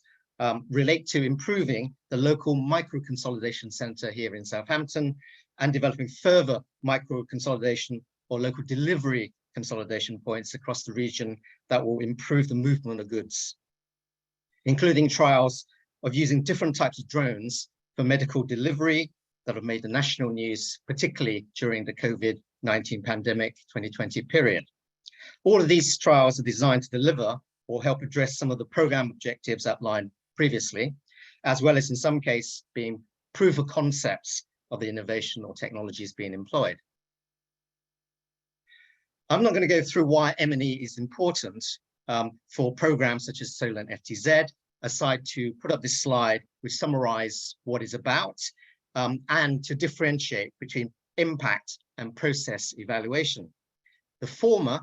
relate to improving the local micro consolidation center here in Southampton and developing further micro consolidation or local delivery consolidation points across the region that will improve the movement of goods, including trials of using different types of drones for medical delivery that have made the national news, particularly during the COVID-19 pandemic 2020 period. All of these trials are designed to deliver or help address some of the program objectives outlined previously, as well as in some cases being proof of concepts of the innovation or technologies being employed. I'm not going to go through why M&E is important for programs such as Solent FTZ, aside to put up this slide which summarizes what it's about and to differentiate between impact and process evaluation. The former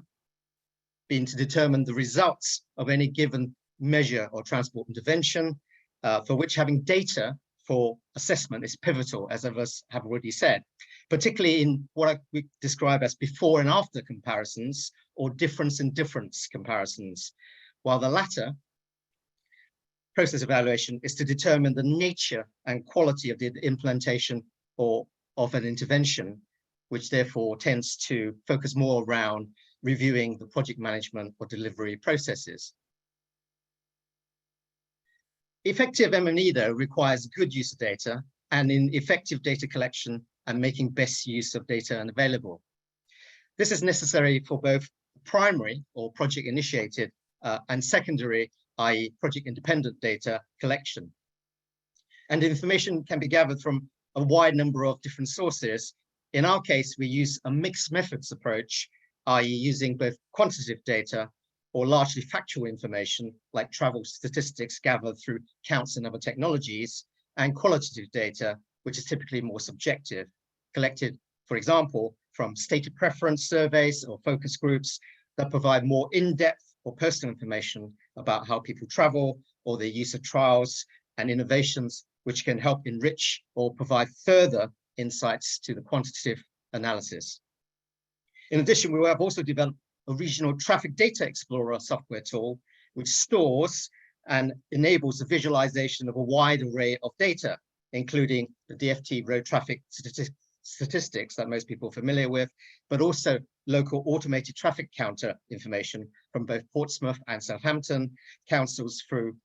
being to determine the results of any given measure or transport intervention, for which having data for assessment is pivotal, as others have already said, particularly in what we describe as before and after comparisons or difference in difference comparisons, while the latter, process evaluation, is to determine the nature and quality of the implementation or of an intervention, which therefore tends to focus more around reviewing the project management or delivery processes. Effective M&E, though, requires good use of data and in effective data collection and making best use of data and available. This is necessary for both primary or project initiated and secondary, i.e. project independent data collection. And information can be gathered from a wide number of different sources. In our case, we use a mixed methods approach, i.e. using both quantitative data or largely factual information like travel statistics gathered through counts and other technologies, and qualitative data, which is typically more subjective, collected, for example, from stated preference surveys or focus groups that provide more in-depth or personal information about how people travel or their use of trials and innovations, which can help enrich or provide further insights to the quantitative analysis. In addition, we have also developed a regional traffic data explorer software tool, which stores and enables the visualization of a wide array of data, including the DFT road traffic statistics that most people are familiar with, but also local automated traffic counter information from both Portsmouth and Southampton councils through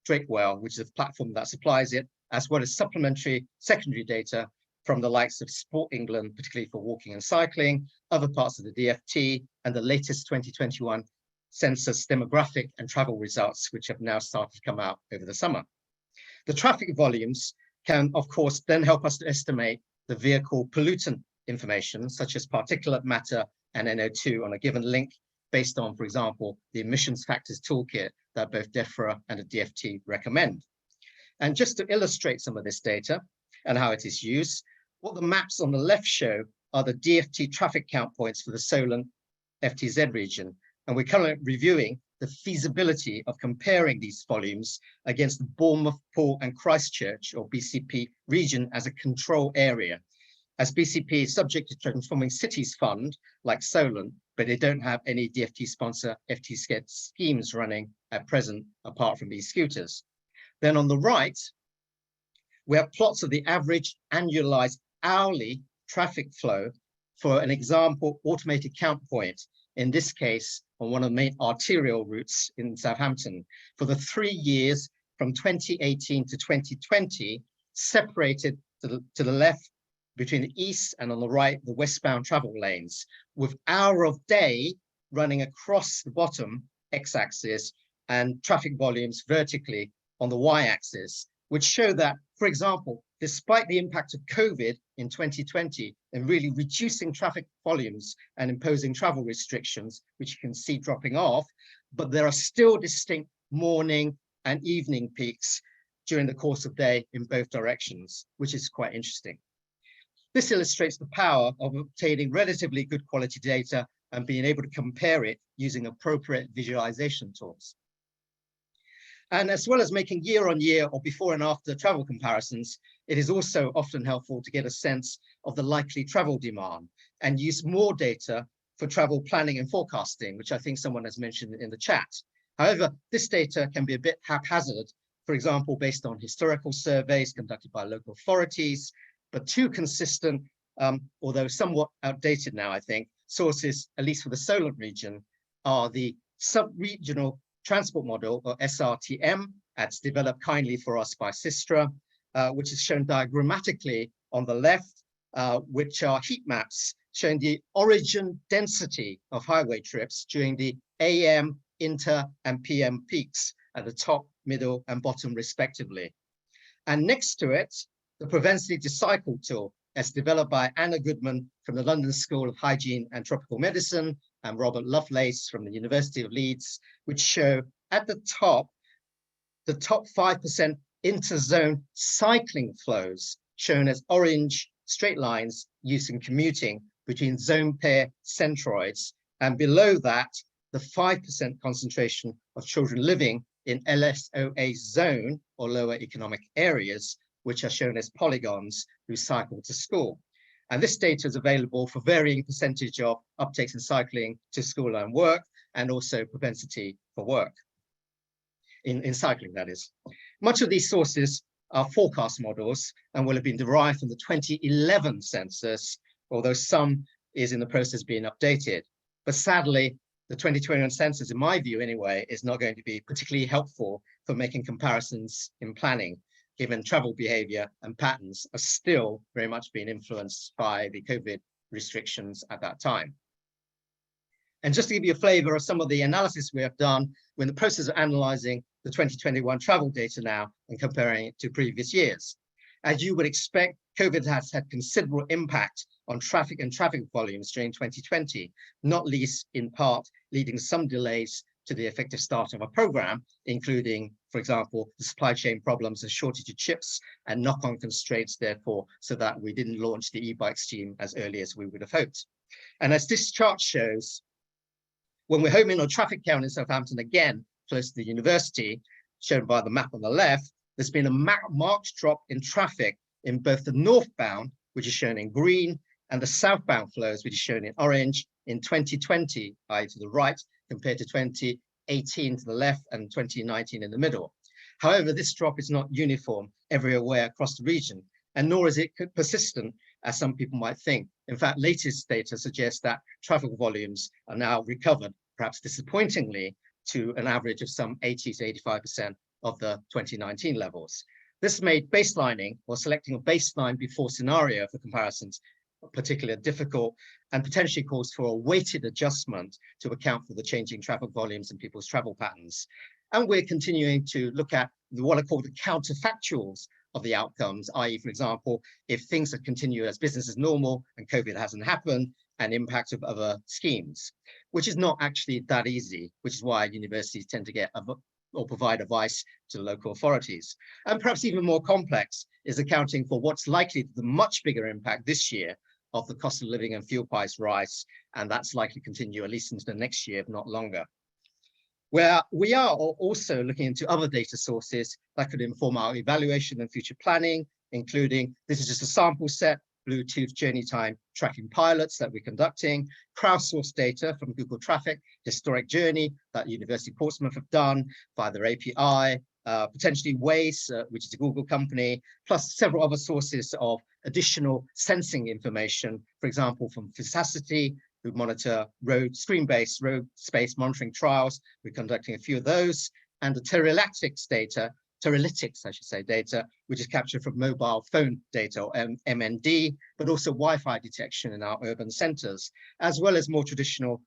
Drakewell, which is a platform that supplies it, as well as supplementary secondary data from the likes of Sport England, particularly for walking and cycling, other parts of the DFT, and the latest 2021 census demographic and travel results, which have now started to come out over the summer. The traffic volumes can, of course, then help us to estimate the vehicle pollutant information, such as particulate matter and NO2 on a given link, based on, for example, the emissions factors toolkit that both DEFRA and the DFT recommend. And just to illustrate some of this data and how it is used, what the maps on the left show are the DFT traffic count points for the Solent FTZ region. And we're currently reviewing the feasibility of comparing these volumes against the Bournemouth, Poole and Christchurch, or BCP region, as a control area, as BCP is subject to Transforming Cities Fund, like Solent, but they don't have any DFT sponsor FT schemes running at present, apart from these scooters. Then on the right, we have plots of the average annualized hourly traffic flow for an example automated count point, in this case on one of the main arterial routes in Southampton, for the 3 years from 2018 to 2020, separated to the left between the east and on the right, the westbound travel lanes, with hour of day running across the bottom x-axis and traffic volumes vertically on the y-axis, which show that, for example, despite the impact of COVID in 2020 and really reducing traffic volumes and imposing travel restrictions, which you can see dropping off, but there are still distinct morning and evening peaks during the course of day in both directions, which is quite interesting. This illustrates the power of obtaining relatively good quality data and being able to compare it using appropriate visualization tools. And as well as making year-on-year or before and after travel comparisons, it is also often helpful to get a sense of the likely travel demand and use more data for travel planning and forecasting, which I think someone has mentioned in the chat. However, this data can be a bit haphazard, for example, based on historical surveys conducted by local authorities, but two consistent, although somewhat outdated now, I think, sources, at least for the Solent region, are the sub-regional transport model, or SRTM, that's developed kindly for us by SYSTRA, which is shown diagrammatically on the left, which are heat maps showing the origin density of highway trips during the AM, inter, and PM peaks at the top, middle, and bottom respectively. And next to it, the propensity to cycle tool, as developed by Anna Goodman from the London School of Hygiene and Tropical Medicine and Robert Lovelace from the University of Leeds, which show at the top 5% interzone cycling flows, shown as orange straight lines used in commuting between zone pair centroids, and below that, the 5% concentration of children living in LSOA zone or lower economic areas, which are shown as polygons who cycle to school. And this data is available for varying percentage of uptakes in cycling to school and work, and also propensity for work in cycling, that is. Much of these sources are forecast models and will have been derived from the 2011 census, although some is in the process of being updated. But sadly, the 2021 census, in my view anyway, is not going to be particularly helpful for making comparisons in planning, given travel behavior and patterns are still very much being influenced by the COVID restrictions at that time. And just to give you a flavor of some of the analysis we have done, we're in the process of analyzing the 2021 travel data now and comparing it to previous years. As you would expect, COVID has had considerable impact on traffic and traffic volumes during 2020, not least in part leading to some delays to the effective start of our program, including, for example, the supply chain problems and shortage of chips and knock-on constraints, therefore, so that we didn't launch the e-bike scheme as early as we would have hoped. And as this chart shows, when we're homing on traffic count in Southampton, again, close to the university, shown by the map on the left, there's been a marked drop in traffic in both the northbound, which is shown in green, and the southbound flows, which is shown in orange, in 2020, i.e. to the right, compared to 2018 to the left and 2019 in the middle. However, this drop is not uniform everywhere across the region, and nor is it persistent, as some people might think. In fact, latest data suggests that traffic volumes are now recovered, perhaps disappointingly, to an average of some 80 to 85% of the 2019 levels. This made baselining, or selecting a baseline before scenario for comparisons, particularly difficult, and potentially calls for a weighted adjustment to account for the changing traffic volumes and people's travel patterns. And we're continuing to look at what are called the counterfactuals of the outcomes, i.e., for example, if things have continued as business as normal and COVID hasn't happened, and impact of other schemes, which is not actually that easy, which is why universities tend to get or provide advice to local authorities. And perhaps even more complex is accounting for what's likely the much bigger impact this year of the cost of living and fuel price rise, and that's likely to continue at least into the next year, if not longer. Where we are also looking into other data sources that could inform our evaluation and future planning, including, this is just a sample set, Bluetooth journey time tracking pilots that we're conducting, crowdsourced data from Google Traffic, historic journey that University of Portsmouth have done via their API, potentially Waze, which is a Google company, plus several other sources of additional sensing information, for example, from Visacity, who monitor screen-based road space monitoring trials. We're conducting a few of those, and the Teralytics data, which is captured from mobile phone data, or MND, but also Wi-Fi detection in our urban centers, as well as more traditional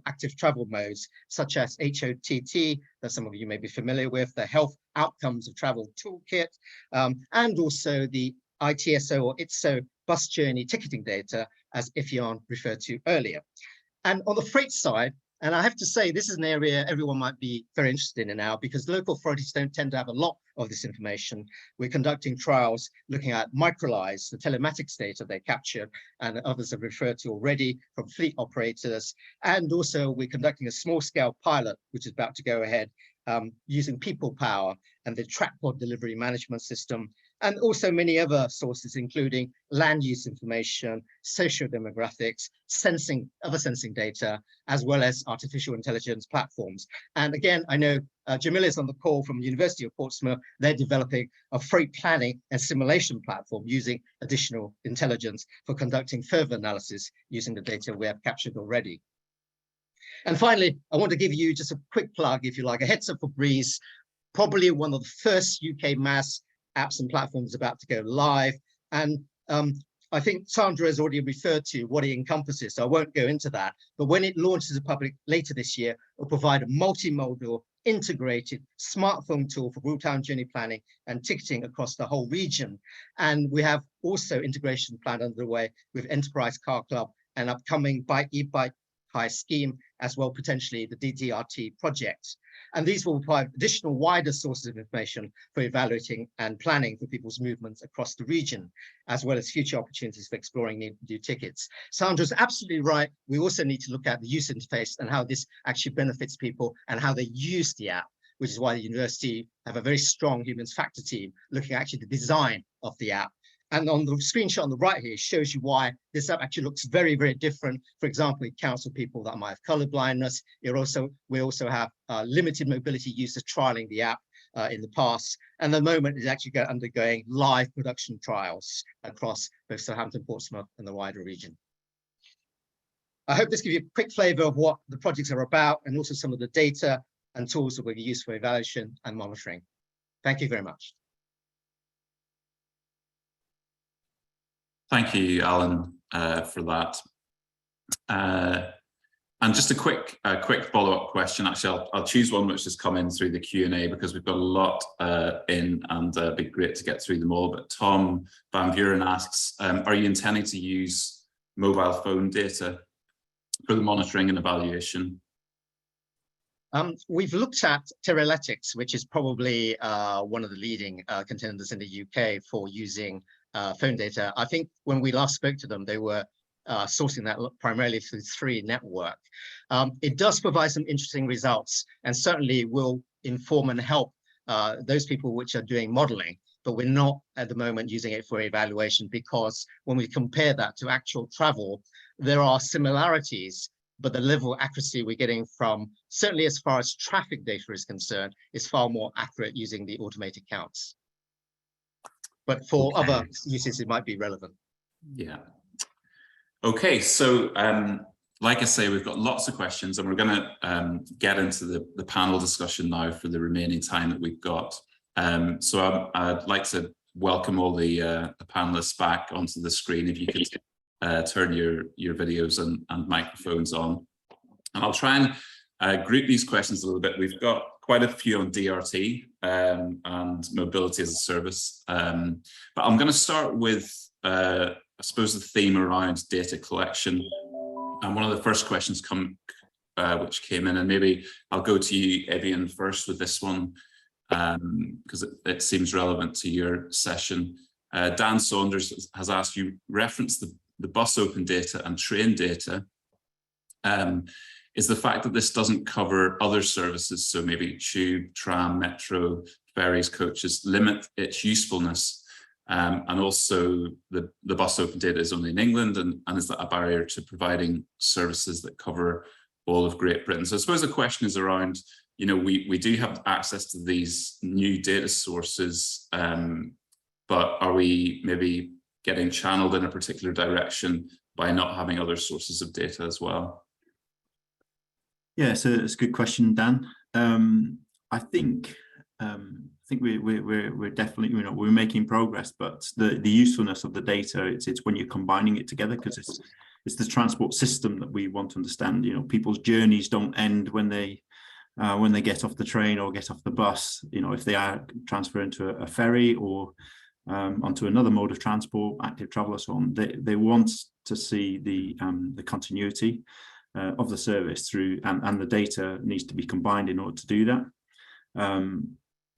active travel modes, such as HOTT, that some of you may be familiar with, the Health Outcomes of Travel Toolkit, and also the ITSO or ITSO bus journey ticketing data, as Ifyan referred to earlier. And on the freight side, and I have to say, this is an area everyone might be very interested in now, because local authorities don't tend to have a lot of this information. We're conducting trials looking at microlies, the telematics data they captured, and others have referred to already from fleet operators. And also we're conducting a small scale pilot, which is about to go ahead, using people power and the trackpod delivery management system, and also many other sources, including land use information, social demographics, other sensing data, as well as artificial intelligence platforms. And again, I know Jamila is on the call from the University of Portsmouth. They're developing a freight planning and simulation platform using additional intelligence for conducting further analysis using the data we have captured already. And finally, I want to give you just a quick plug, if you like, a heads up for Breeze, probably one of the first UK mass apps and platforms about to go live. And I think Sandra has already referred to what it encompasses, so I won't go into that. But when it launches the public later this year, it will provide a multimodal, integrated smartphone tool for real-time journey planning and ticketing across the whole region. And we have also integration plan underway with Enterprise Car Club and upcoming e-bike hire scheme, as well potentially the DDRT project. And these will provide additional wider sources of information for evaluating and planning for people's movements across the region, as well as future opportunities for exploring new tickets. Sandra's absolutely right. We also need to look at the user interface and how this actually benefits people and how they use the app, which is why the university have a very strong human factor team looking at actually the design of the app. And on the screenshot on the right here shows you why this app actually looks very, very different. For example, it counts for people that might have color blindness. We also have limited mobility users trialing the app in the past. And at the moment it's actually undergoing live production trials across both Southampton, Portsmouth, and the wider region. I hope this gives you a quick flavor of what the projects are about, and also some of the data and tools that will be used for evaluation and monitoring. Thank you very much.
Thank you, Alan, for that. And just a quick follow-up question. Actually, I'll choose one which has come in through the Q&A because we've got a lot in, and it'd be great to get through them all. But Tom Van Buren asks, are you intending to use mobile phone data for the monitoring and evaluation?
We've looked at Teralytics, which is probably one of the leading contenders in the UK for using phone data. I think when we last spoke to them, they were sourcing that primarily through 3 network. It does provide some interesting results and certainly will inform and help those people which are doing modeling, but we're not at the moment using it for evaluation, because when we compare that to actual travel, there are similarities, but the level of accuracy we're getting from, certainly as far as traffic data is concerned, is far more accurate using the automated counts. But for other uses, it might be relevant.
Yeah. Okay, so like I say, we've got lots of questions, and we're going to get into the panel discussion now for the remaining time that we've got. So I'd like to welcome all the panelists back onto the screen. If you could turn your videos and microphones on. And I'll try and group these questions a little bit. We've got quite a few on DRT and mobility as a service. But I'm going to start with, I suppose, the theme around data collection. And one of the first questions which came in, and maybe I'll go to you, Evian, first with this one, because it seems relevant to your session. Dan Saunders has asked, you referenced the bus open data and train data. Is the fact that this doesn't cover other services, so maybe tube, tram, metro, ferries, coaches, limit its usefulness? And also the bus open data is only in England, and is that a barrier to providing services that cover all of Great Britain. So I suppose the question is around, you know, we do have access to these new data sources, but are we maybe getting channeled in a particular direction by not having other sources of data as well?
Yeah, so it's a good question, Dan. I think we're definitely, you know, we're making progress, but the usefulness of the data, it's when you're combining it together, because it's the transport system that we want to understand. You know, people's journeys don't end when they get off the train or get off the bus. You know, if they are transferring to a ferry or onto another mode of transport, active travel, or so on, they want to see the continuity of the service through, and the data needs to be combined in order to do that.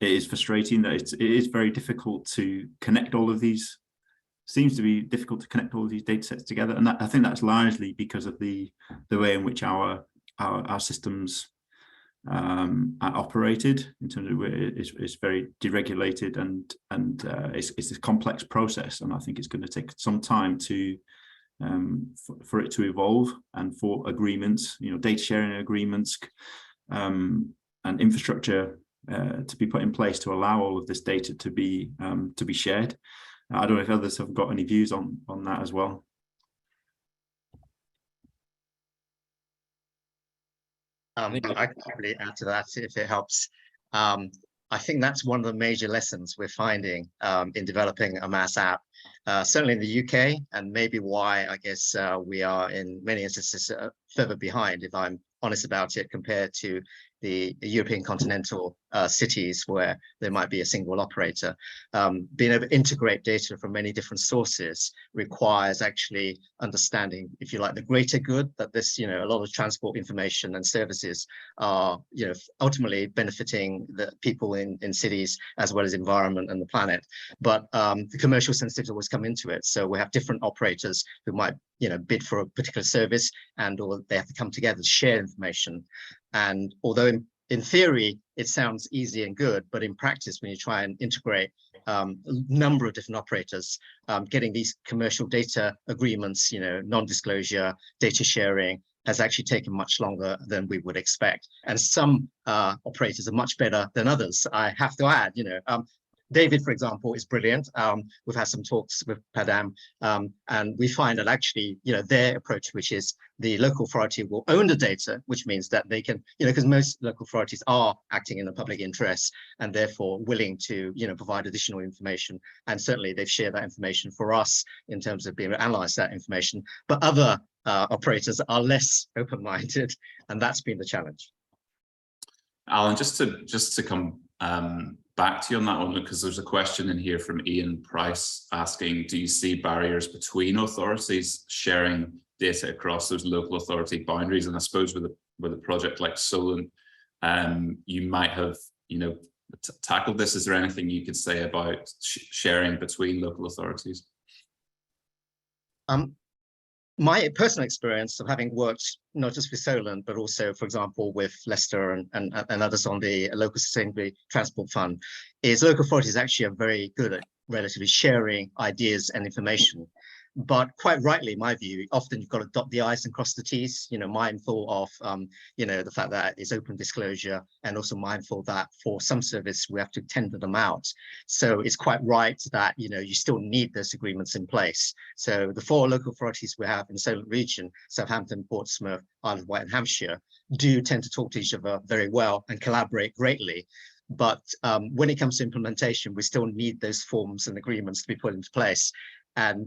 It is frustrating that it is very difficult to connect all of these. Seems to be difficult to connect all of these data sets together, and I think that's largely because of the way in which our systems are operated, in terms of where it's very deregulated, and it's a complex process, and I think it's going to take some time to for it to evolve, and for agreements, you know, data sharing agreements, and infrastructure to be put in place to allow all of this data to be shared. I don't know if others have got any views on that as well.
I can probably add to that if it helps. I think that's one of the major lessons we're finding in developing a mass app, certainly in the UK, and maybe why I guess we are in many instances further behind, if I'm honest about it, compared to the European continental cities where there might be a single operator. Being able to integrate data from many different sources requires actually understanding, if you like, the greater good, that this, you know, a lot of transport information and services are, you know, ultimately benefiting the people in cities as well as environment and the planet. But the commercial sensitivities always come into it. So we have different operators who might, you know, bid for a particular service, and or they have to come together to share information. And although in theory it sounds easy and good, but in practice, when you try and integrate a number of different operators, getting these commercial data agreements, you know, non-disclosure, data sharing, has actually taken much longer than we would expect. And some operators are much better than others, I have to add. You know, David, for example, is brilliant. We've had some talks with Padam, and we find that actually, you know, their approach, which is the local authority will own the data, which means that they can, you know, because most local authorities are acting in the public interest and therefore willing to, you know, provide additional information. And certainly they've shared that information for us in terms of being able to analyze that information. But other operators are less open-minded, and that's been the challenge.
Alan, just to come back to you on that one, because there's a question in here from Ian Price asking, do you see barriers between authorities sharing data across those local authority boundaries? And I suppose with a project like Solent, you might have, you know, tackled this. Is there anything you could say about sharing between local authorities?
My personal experience of having worked not just with Solent, but also, for example, with Leicester and others on the local sustainable transport fund, is local authorities actually are very good at relatively sharing ideas and information. But quite rightly, in my view, often you've got to dot the I's and cross the T's, you know, mindful of, you know, the fact that it's open disclosure, and also mindful that for some service, we have to tender them out. So it's quite right that, you know, you still need those agreements in place. So the 4 local authorities we have in the Solent region, Southampton, Portsmouth, Isle of Wight and Hampshire, do tend to talk to each other very well and collaborate greatly. But when it comes to implementation, we still need those forms and agreements to be put into place. And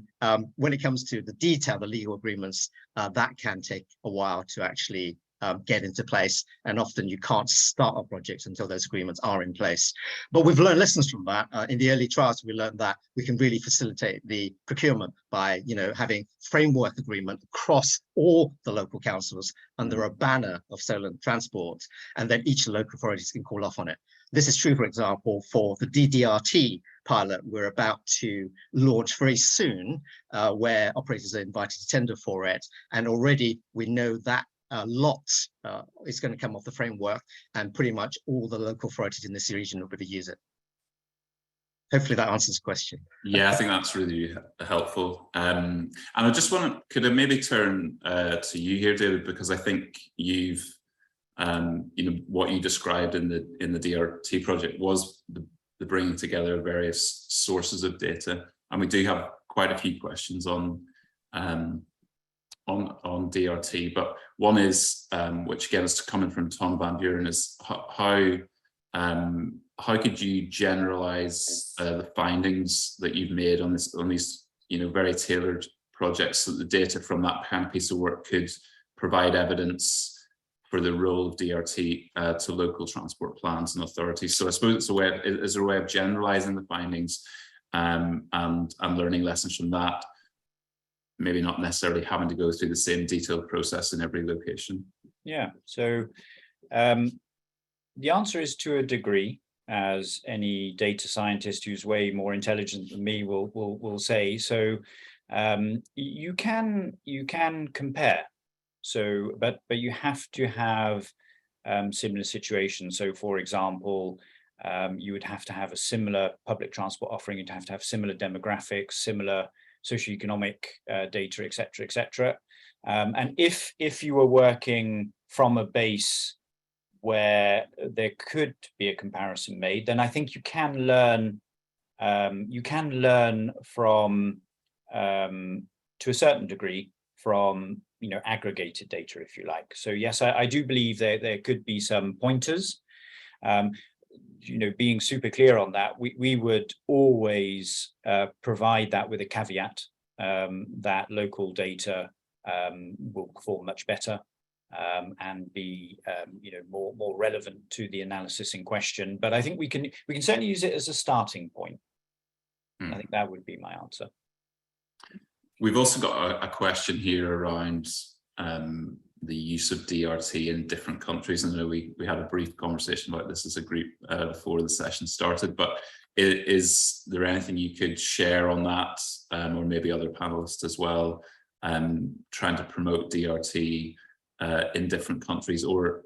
when it comes to the detail, the legal agreements, that can take a while to actually get into place. And often you can't start a project until those agreements are in place. But we've learned lessons from that. In the early trials, we learned that we can really facilitate the procurement by, you know, having framework agreement across all the local councils under a banner of Solent Transport, and then each local authorities can call off on it. This is true, for example, for the DDRT pilot we're about to launch very soon, where operators are invited to tender for it. And already we know that lot is going to come off the framework, and pretty much all the local authorities in this region will be able to use it. hopefully that answers the question.
Yeah, I think that's really helpful. And I just could I maybe turn to you here, David, because I think you've, what you described in the DRT project was the bringing together of various sources of data, and we do have quite a few questions on DRT. But one is, which again is coming from Tom Van Buren, is how could you generalize the findings that you've made on these very tailored projects, so that the data from that kind of piece of work could provide evidence for the role of DRT to local transport plans and authorities? So I suppose it's is there a way of generalizing the findings and learning lessons from that, maybe not necessarily having to go through the same detailed process in every location?
Yeah, so the answer is to a degree, as any data scientist who's way more intelligent than me will say. So you can compare. So, but you have to have similar situations. So, for example, you would have to have a similar public transport offering. You'd have to have similar demographics, similar socioeconomic data, etc., etc. And if you were working from a base where there could be a comparison made, then I think you can learn. You can learn from, to a certain degree, from aggregated data, if you like. So yes, I do believe there could be some pointers. Being super clear on that, we would always provide that with a caveat that local data will perform much better and be more relevant to the analysis in question. But I think we can certainly use it as a starting point. I think that would be my answer.
We've also got a question here around the use of DRT in different countries. I know we had a brief conversation about this as a group before the session started, but is there anything you could share on that, or maybe other panelists as well, trying to promote DRT in different countries, or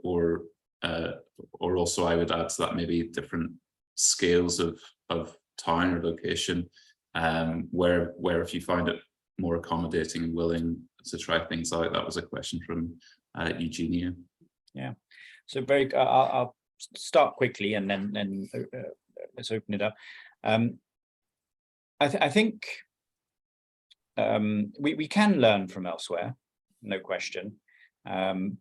also I would add to that maybe different scales of town or location, where if you find it more accommodating and willing to try things out. That was a question from Eugenia. Yeah,
so I'll start quickly and then let's open it up. I think we can learn from elsewhere, no question,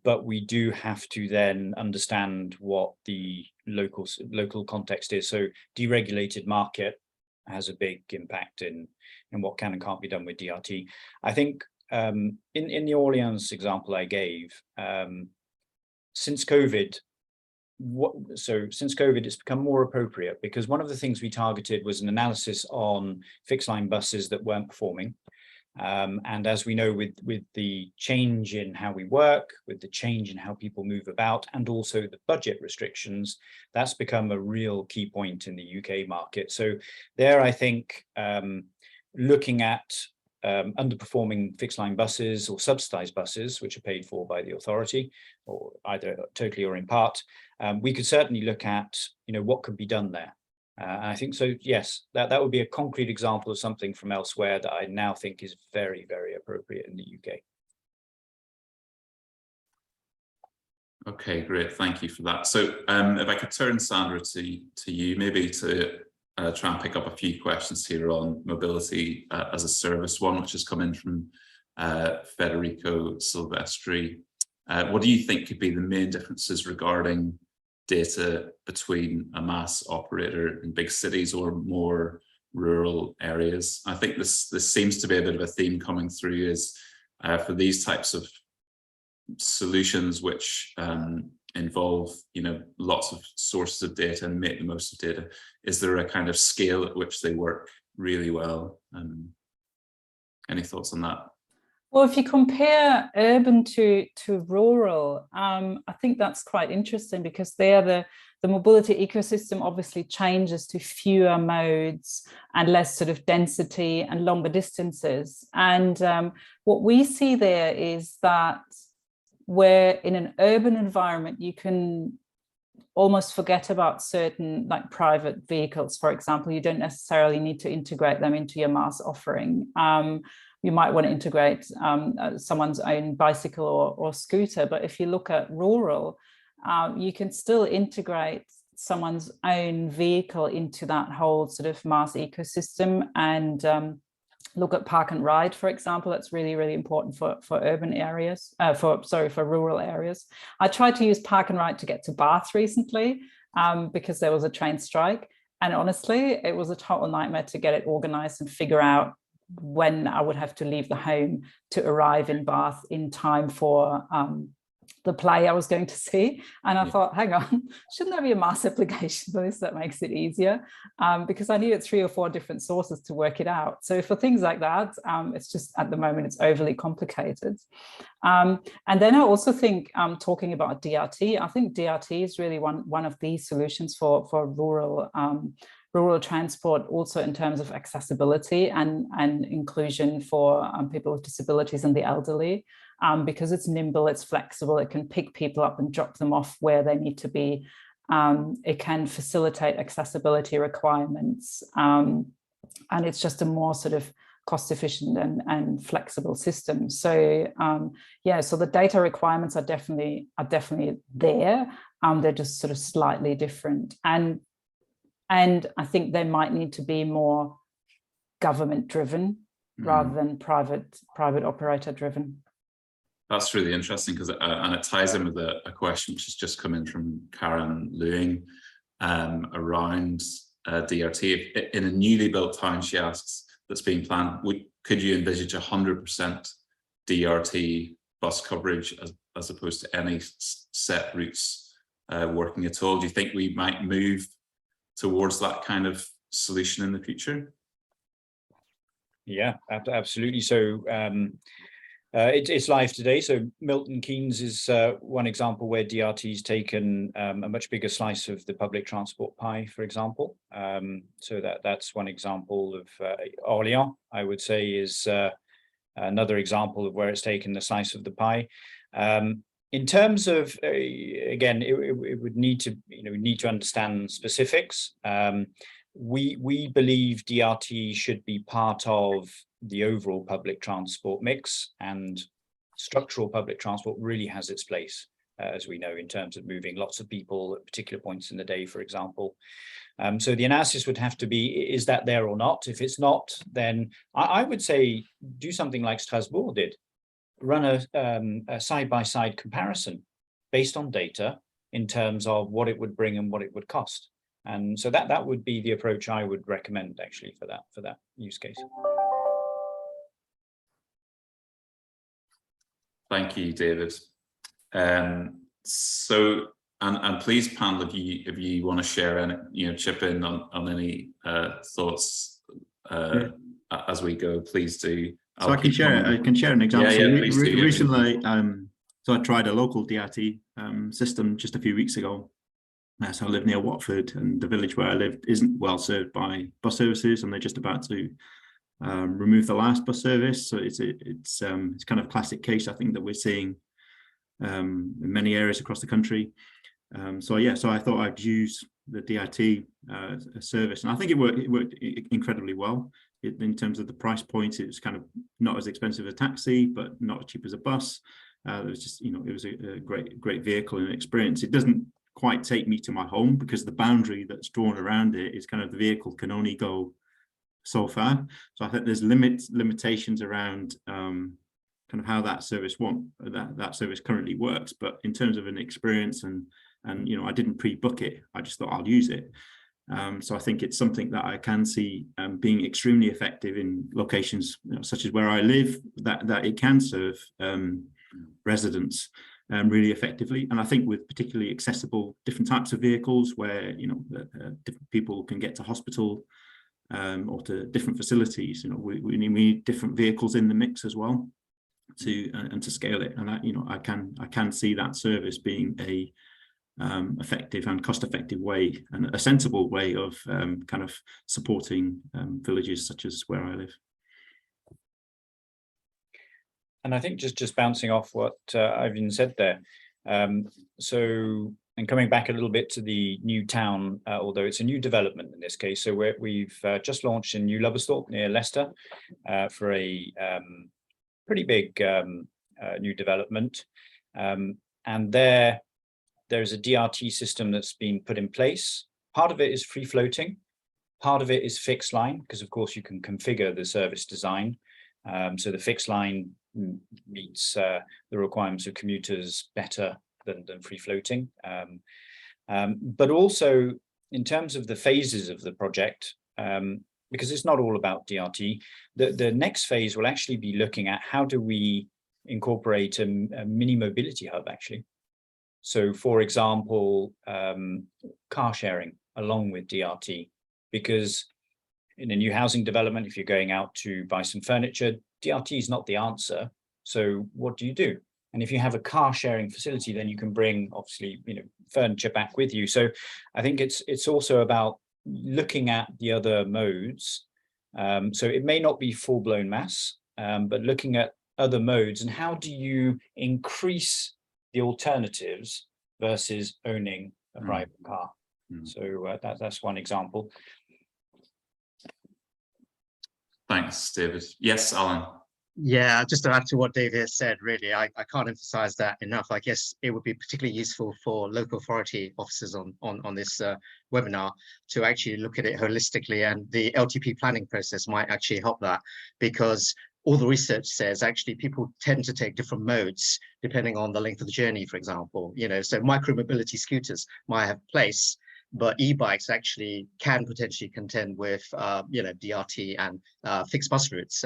but we do have to then understand what the local context is. So deregulated market has a big impact in what can and can't be done with DRT. I think in the Orleans example I gave, since COVID, it's become more appropriate, because one of the things we targeted was an analysis on fixed line buses that weren't performing. And as we know, with the change in how we work, with the change in how people move about, and also the budget restrictions, that's become a real key point in the UK market. So there, I think, looking at underperforming fixed line buses or subsidized buses, which are paid for by the authority, or either totally or in part, we could certainly look at, what could be done there. And I think so, yes, that would be a concrete example of something from elsewhere that I now think is very, very appropriate in the UK.
Okay, great, thank you for that. So if I could turn, Sandra, to you, maybe to try and pick up a few questions here on mobility as a service, one which has come in from Federico Silvestri. What do you think could be the main differences regarding data between a mass operator in big cities or more rural areas? I think this seems to be a bit of a theme coming through, is for these types of solutions which involve lots of sources of data and make the most of data. Is there a kind of scale at which they work really well? Any thoughts on that?
Well, if you compare urban to rural, I think that's quite interesting, because there the mobility ecosystem obviously changes to fewer modes and less sort of density and longer distances. And what we see there is that where in an urban environment you can almost forget about certain like private vehicles, for example. You don't necessarily need to integrate them into your mass offering. You might want to integrate someone's own bicycle or scooter, but if you look at rural, you can still integrate someone's own vehicle into that whole sort of mass ecosystem, and look at park and ride, for example. That's really, really important for urban areas, for rural areas. I tried to use park and ride to get to Bath recently because there was a train strike. And honestly, it was a total nightmare to get it organized and figure out when I would have to leave the home to arrive in Bath in time for the play I was going to see. And I thought, hang on, shouldn't there be a mass application for this that makes it easier? Because I needed 3 or 4 different sources to work it out. So for things like that, it's just at the moment, it's overly complicated. And then I also think, talking about DRT, I think DRT is really one of the solutions for rural transport, also in terms of accessibility and inclusion for people with disabilities and the elderly. Because it's nimble, it's flexible, it can pick people up and drop them off where they need to be. It can facilitate accessibility requirements. And it's just a more sort of cost efficient and flexible system. So yeah, so the data requirements are definitely there. They're just sort of slightly different. And I think they might need to be more government driven rather than private operator driven.
That's really interesting, because and it ties in with a question which has just come in from Karen Lewing around DRT. In a newly built town, she asks, that's being planned, could you envisage 100% DRT bus coverage as opposed to any set routes working at all? Do you think we might move towards that kind of solution in the future?
Yeah, absolutely. So it's live today. So Milton Keynes is one example where DRT's taken a much bigger slice of the public transport pie, for example. So that's one example of Orléans, I would say, is another example of where it's taken the slice of the pie. In terms of, again, it would need to understand specifics. We believe DRT should be part of the overall public transport mix, and structural public transport really has its place, as we know, in terms of moving lots of people at particular points in the day, for example. So the analysis would have to be, is that there or not? If it's not, then I would say do something like Strasbourg did. Run a side-by-side comparison based on data in terms of what it would bring and what it would cost. And so that would be the approach I would recommend, actually, for that use case.
Thank you, David. So, and please, panel, if you want to share and chip in on any thoughts as we go, please do.
So I can share an example.
Yeah, please do.
Recently, so I tried a local DRT system just a few weeks ago. So I live near Watford, and the village where I live isn't well served by bus services, and they're just about to remove the last bus service. So it's kind of a classic case, I think, that we're seeing in many areas across the country. So I thought I'd use the DRT service, and I think it worked incredibly well. In terms of the price point, it was kind of not as expensive as a taxi, but not as cheap as a bus. It was just, it was a great vehicle and experience. It doesn't quite take me to my home, because the boundary that's drawn around it is kind of the vehicle can only go so far. So I think there's limitations around kind of how that service that service currently works. But in terms of an experience and I didn't pre-book it, I just thought I'll use it. So I think it's something that I can see being extremely effective in locations such as where I live, that it can serve residents really effectively. And I think with particularly accessible different types of vehicles where different people can get to hospital or to different facilities, we need different vehicles in the mix as well to scale it. And I can see that service being a effective and cost-effective way, and a sensible way of kind of supporting villages such as where I live. And
I think just bouncing off what Ivan said there, so And coming back a little bit to the new town, although it's a new development in this case, so we've just launched in New Lowestoft near Leicester for a pretty big new development. And there's a DRT system that's been put in place. Part of it is free floating, part of it is fixed line, because of course you can configure the service design. So the fixed line meets the requirements of commuters better than free floating. But also in terms of the phases of the project, because it's not all about DRT, the next phase will actually be looking at how do we incorporate a mini mobility hub actually. So for example, car sharing along with DRT, because in a new housing development, if you're going out to buy some furniture, DRT is not the answer. So what do you do? And if you have a car sharing facility, then you can bring obviously, furniture back with you. So I think it's also about looking at the other modes. So it may not be full blown mass, but looking at other modes and how do you increase the alternatives versus owning a private car. So that's one example.
Thanks, David. Yes, Alan.
Yeah, just to add to what David has said, really, I can't emphasize that enough. I guess it would be particularly useful for local authority officers on this webinar to actually look at it holistically, and the LTP planning process might actually help that, because all the research says actually people tend to take different modes depending on the length of the journey, for example. So micro-mobility scooters might have place, but e-bikes actually can potentially contend with DRT and fixed bus routes.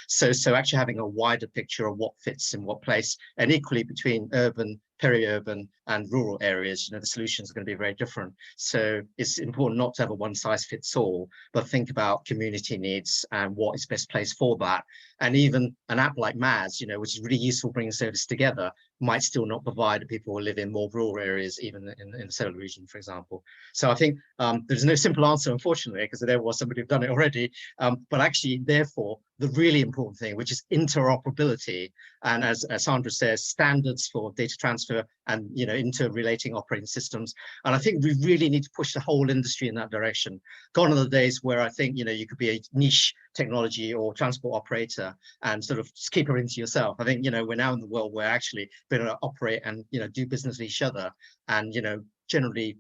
So actually having a wider picture of what fits in what place, and equally between urban, peri-urban and rural areas, the solutions are going to be very different. So it's important not to have a one size fits all, but think about community needs and what is best placed for that. And even an app like Maz, which is really useful bringing service together, might still not provide people who live in more rural areas, even in the solar region, for example. So I think there's no simple answer, unfortunately, because there was somebody who've done it already. But actually, therefore, the really important thing, which is interoperability, and as Sandra says, standards for data transfer and interrelating operating systems. And I think we really need to push the whole industry in that direction. Gone are the days where I think you could be a niche technology or transport operator and sort of keep everything to yourself. I think we're now in the world where actually being able to operate and do business with each other, and generally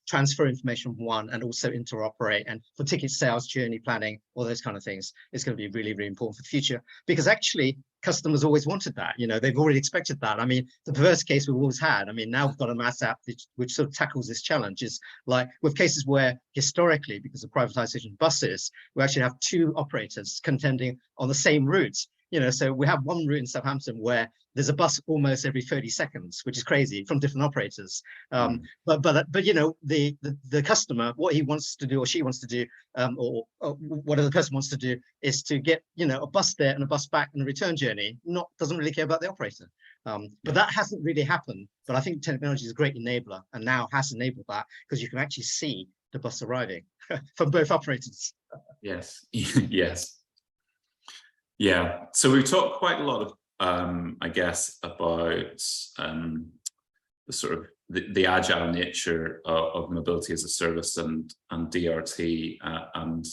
transfer information from one, and also interoperate, and for ticket sales, journey planning, all those kind of things is going to be really, really important for the future, because actually customers always wanted that. They've already expected that. I mean, the first case we've always had, now we've got a Mass app which sort of tackles this challenge, is like with cases where historically, because of privatization of buses, we actually have two operators contending on the same route. So we have one route in Southampton where there's a bus almost every 30 seconds, which is crazy, from different operators. But the customer, what he wants to do or she wants to do, or whatever the person wants to do, is to get a bus there and a bus back and a return journey. Doesn't really care about the operator. But that hasn't really happened. But I think technology is a great enabler, and now has enabled that, because you can actually see the bus arriving from both operators.
Yes. Yes. Yeah, so we've talked quite a lot of, I guess, about the sort of the agile nature of mobility as a service and DRT, and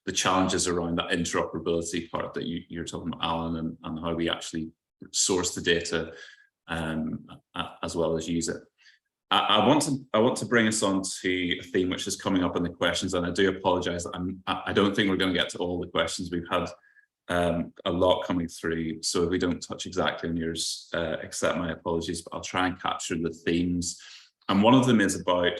the challenges around that interoperability part that you're talking about, Alan, and how we actually source the data as well as use it. I want to bring us on to a theme which is coming up in the questions, and I do apologise. I don't think we're going to get to all the questions. We've had a lot coming through, so if we don't touch exactly on yours, accept my apologies, but I'll try and capture the themes. And one of them is about,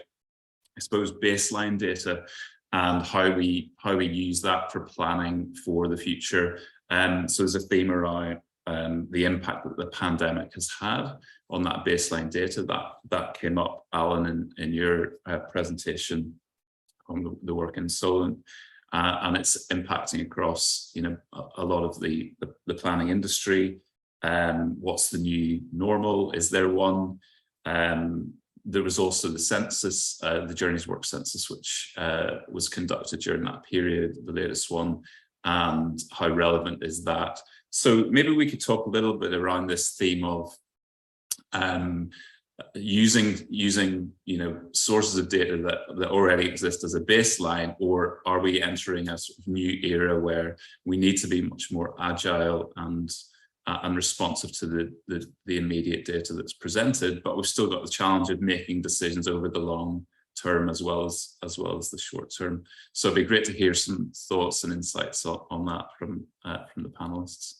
I suppose, baseline data and how we use that for planning for the future. So there's a theme around the impact that the pandemic has had on that baseline data that came up, Alan, in your presentation on the work in Solent. And it's impacting across, a lot of the planning industry. What's the new normal? Is there one? There was also the census, the Journeys Work Census, which was conducted during that period, the latest one, and how relevant is that? So maybe we could talk a little bit around this theme of using sources of data that already exist as a baseline, or are we entering a sort of new era where we need to be much more agile and responsive to the immediate data that's presented, but we've still got the challenge of making decisions over the long term as well as the short term. So it'd be great to hear some thoughts and insights on that from the panelists.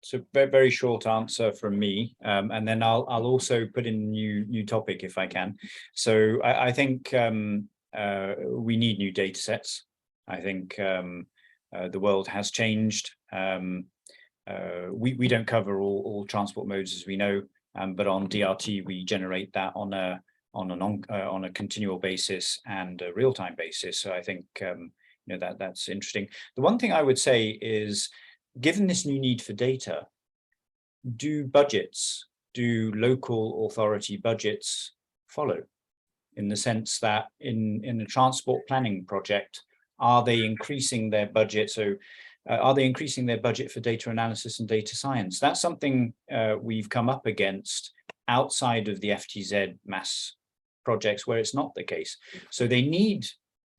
So very short answer from me, and then I'll also put in a new topic if I can. So I think we need new data sets. I think the world has changed. We don't cover all transport modes, as we know, but on DRT we generate that on a continual basis and a real-time basis. So I think that's interesting. The one thing I would say is, given this new need for data, do local authority budgets follow? In the sense that in a transport planning project, are they increasing their budget? So are they increasing their budget for data analysis and data science? That's something we've come up against outside of the FTZ mass projects where it's not the case. So they need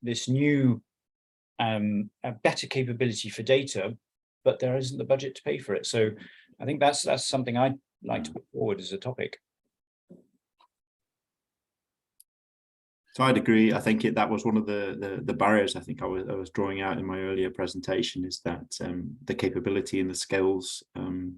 this new a better capability for data, but there isn't the budget to pay for it. So I think that's something I'd like to put forward as a topic.
So I'd agree. I think that was one of the barriers I think I was drawing out in my earlier presentation, is that the capability and the skills and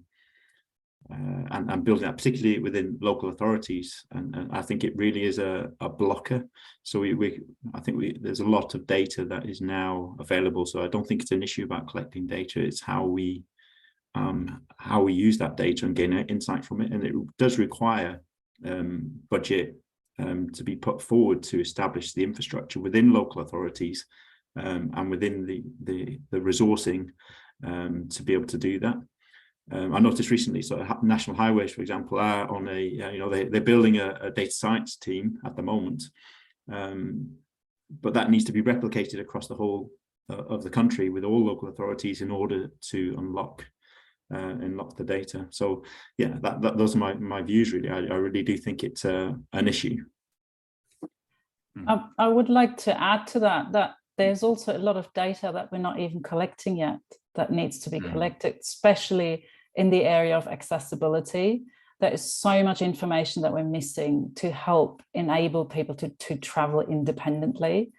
building that, particularly within local authorities, and I think it really is a blocker. So I think there's a lot of data that is now available. So I don't think it's an issue about collecting data. It's how we use that data and gain insight from it, and it does require budget to be put forward to establish the infrastructure within local authorities and within the resourcing to be able to do that. I noticed recently, so National Highways, for example, are on they're building a data science team at the moment, but that needs to be replicated across the whole of the country with all local authorities in order to unlock the data. So yeah, those are my views really. I really do think it's an issue.
I would like to add to that there's also a lot of data that we're not even collecting yet that needs to be collected, especially in the area of accessibility. There is so much information that we're missing to help enable people to travel independently.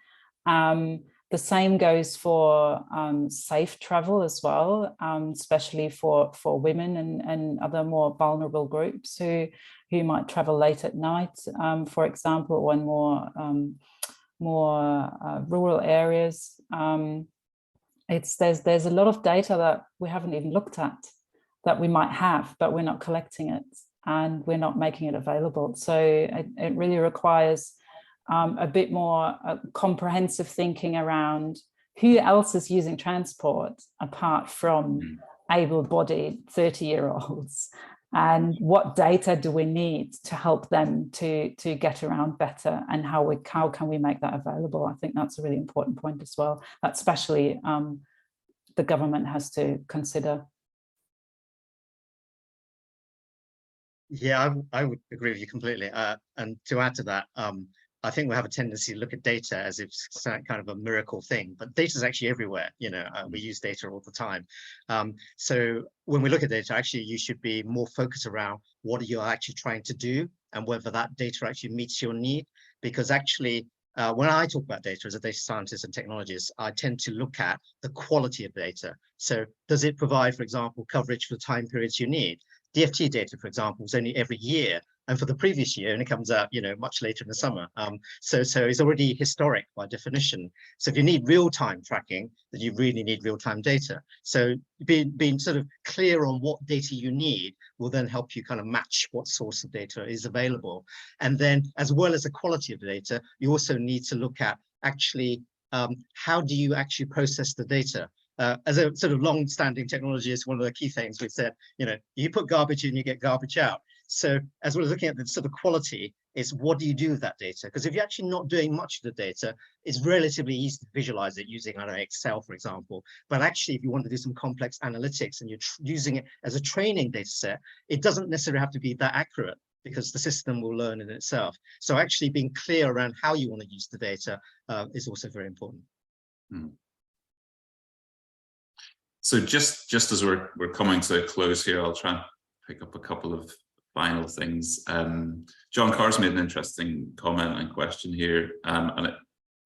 The same goes for safe travel as well, especially for women and other more vulnerable groups who might travel late at night, for example, or in more rural areas. There's a lot of data that we haven't even looked at that we might have, but we're not collecting it and we're not making it available. So it really requires a bit more comprehensive thinking around who else is using transport apart from able-bodied 30-year-olds, and what data do we need to help them to get around better, and how can we make that available? I think that's a really important point as well, that especially the government has to consider.
Yeah, I would agree with you completely. And to add to that, I think we have a tendency to look at data as if it's kind of a miracle thing, but data is actually everywhere. We use data all the time. So when we look at data, actually, you should be more focused around what you're actually trying to do and whether that data actually meets your need. Because actually, when I talk about data as a data scientist and technologist, I tend to look at the quality of data. So does it provide, for example, coverage for the time periods you need? DFT data, for example, is only every year, and for the previous year, and it comes out, much later in the summer. So it's already historic by definition. So if you need real-time tracking, then you really need real-time data. So being sort of clear on what data you need will then help you kind of match what source of data is available. And then, as well as the quality of the data, you also need to look at actually how do you actually process the data. As a sort of long-standing technologist, one of the key things we've said, you put garbage in, you get garbage out. So as we're looking at the sort of quality, is what do you do with that data? Because if you're actually not doing much of the data, it's relatively easy to visualize it using, I don't know, Excel, for example. But actually, if you want to do some complex analytics and you're using it as a training data set, it doesn't necessarily have to be that accurate, because the system will learn in itself. So actually being clear around how you want to use the data is also very important.
So just as we're coming to a close here, I'll try and pick up a couple of final things. John Carr's made an interesting comment and question here,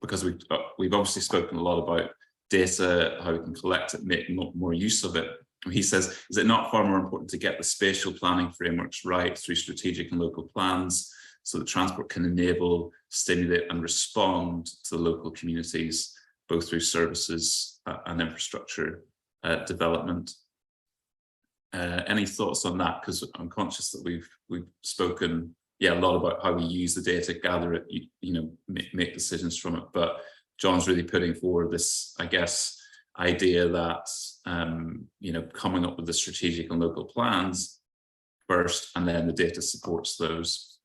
because we've obviously spoken a lot about data, how we can collect it, make more use of it. He says, is it not far more important to get the spatial planning frameworks right through strategic and local plans, so that transport can enable, stimulate and respond to the local communities, both through services and infrastructure development? Any thoughts on that? Because I'm conscious that we've spoken a lot about how we use the data, gather it, make decisions from it, but John's really putting forward this, I guess, idea that coming up with the strategic and local plans first, and then the data supports those.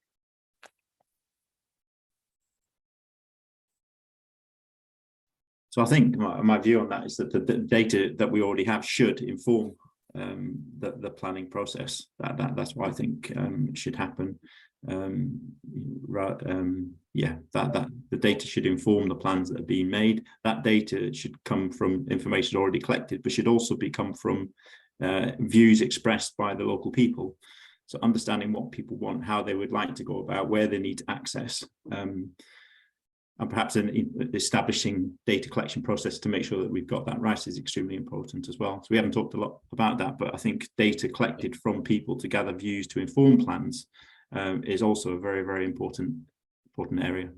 So I think my view on that is that the data that we already have should inform the planning process. That's what I think should happen. That the data should inform the plans that are being made. That data should come from information already collected, but should also come from views expressed by the local people. So understanding what people want, how they would like to go about, where they need access, and perhaps establishing data collection process to make sure that we've got that right is extremely important as well. So we haven't talked a lot about that, but I think data collected from people to gather views to inform plans is also a very, very important area.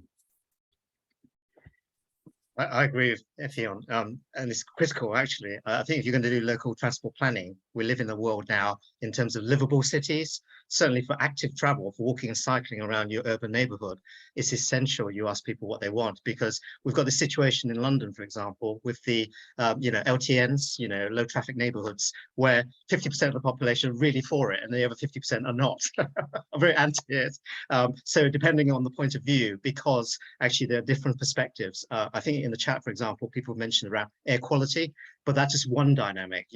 I agree with Effion, and it's critical, actually. I think if you're going to do local transport planning, we live in a world now in terms of livable cities. Certainly for active travel, for walking and cycling around your urban neighborhood, it's essential you ask people what they want, because we've got the situation in London, for example, with the LTNs, low traffic neighborhoods, where 50% of the population are really for it and the other 50% are not, are very anti it. So depending on the point of view, because actually there are different perspectives. I think in the chat, for example, people mentioned around air quality, but that's just one dynamic.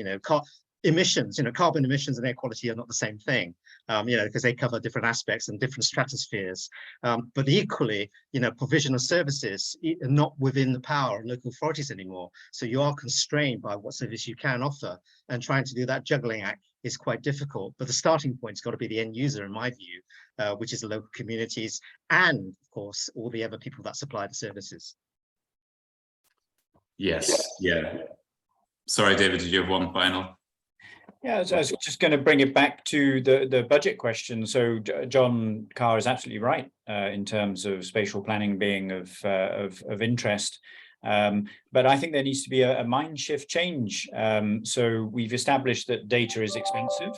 Emissions, carbon emissions and air quality are not the same thing, because they cover different aspects and different stratospheres. But equally, provision of services are not within the power of local authorities anymore. So you are constrained by what service you can offer, and trying to do that juggling act is quite difficult. But the starting point's got to be the end user, in my view, which is the local communities and, of course, all the other people that supply the services.
Yes, yeah. Sorry, David, did you have one final?
Yeah, I was just going to bring it back to the budget question. So John Carr is absolutely right in terms of spatial planning being of interest. But I think there needs to be a mind shift change. So we've established that data is expensive,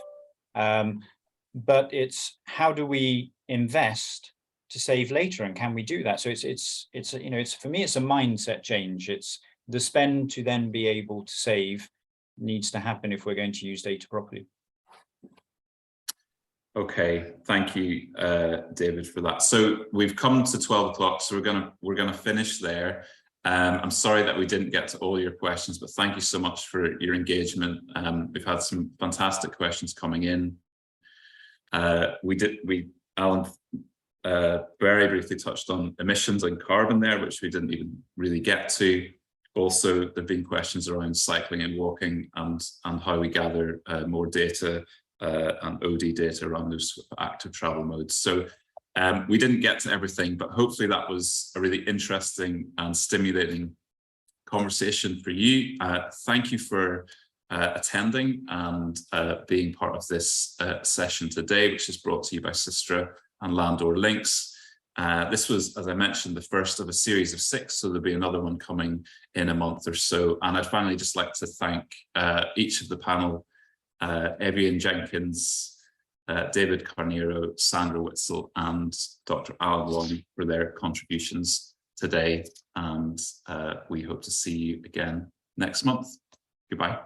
but it's how do we invest to save later, and can we do that? So it's for me, it's a mindset change. It's the spend to then be able to save needs to happen if we're going to use data properly.
Okay, thank you, David, for that. So we've come to 12 o'clock, so we're gonna finish there. I'm sorry that we didn't get to all your questions, but thank you so much for your engagement. We've had some fantastic questions coming in. Alan very briefly touched on emissions and carbon there, which we didn't even really get to. Also, there have been questions around cycling and walking and how we gather more data and OD data around those active travel modes. So we didn't get to everything, but hopefully that was a really interesting and stimulating conversation for you. Thank you for attending and being part of this session today, which is brought to you by SYSTRA and Landor LINKS. This was, as I mentioned, the first of a series of 6, so there'll be another one coming in a month or so. And I'd finally just like to thank each of the panel, Evian Jenkins, David Carnero, Sandra Witzel, and Dr. Alan Wong for their contributions today. And we hope to see you again next month. Goodbye.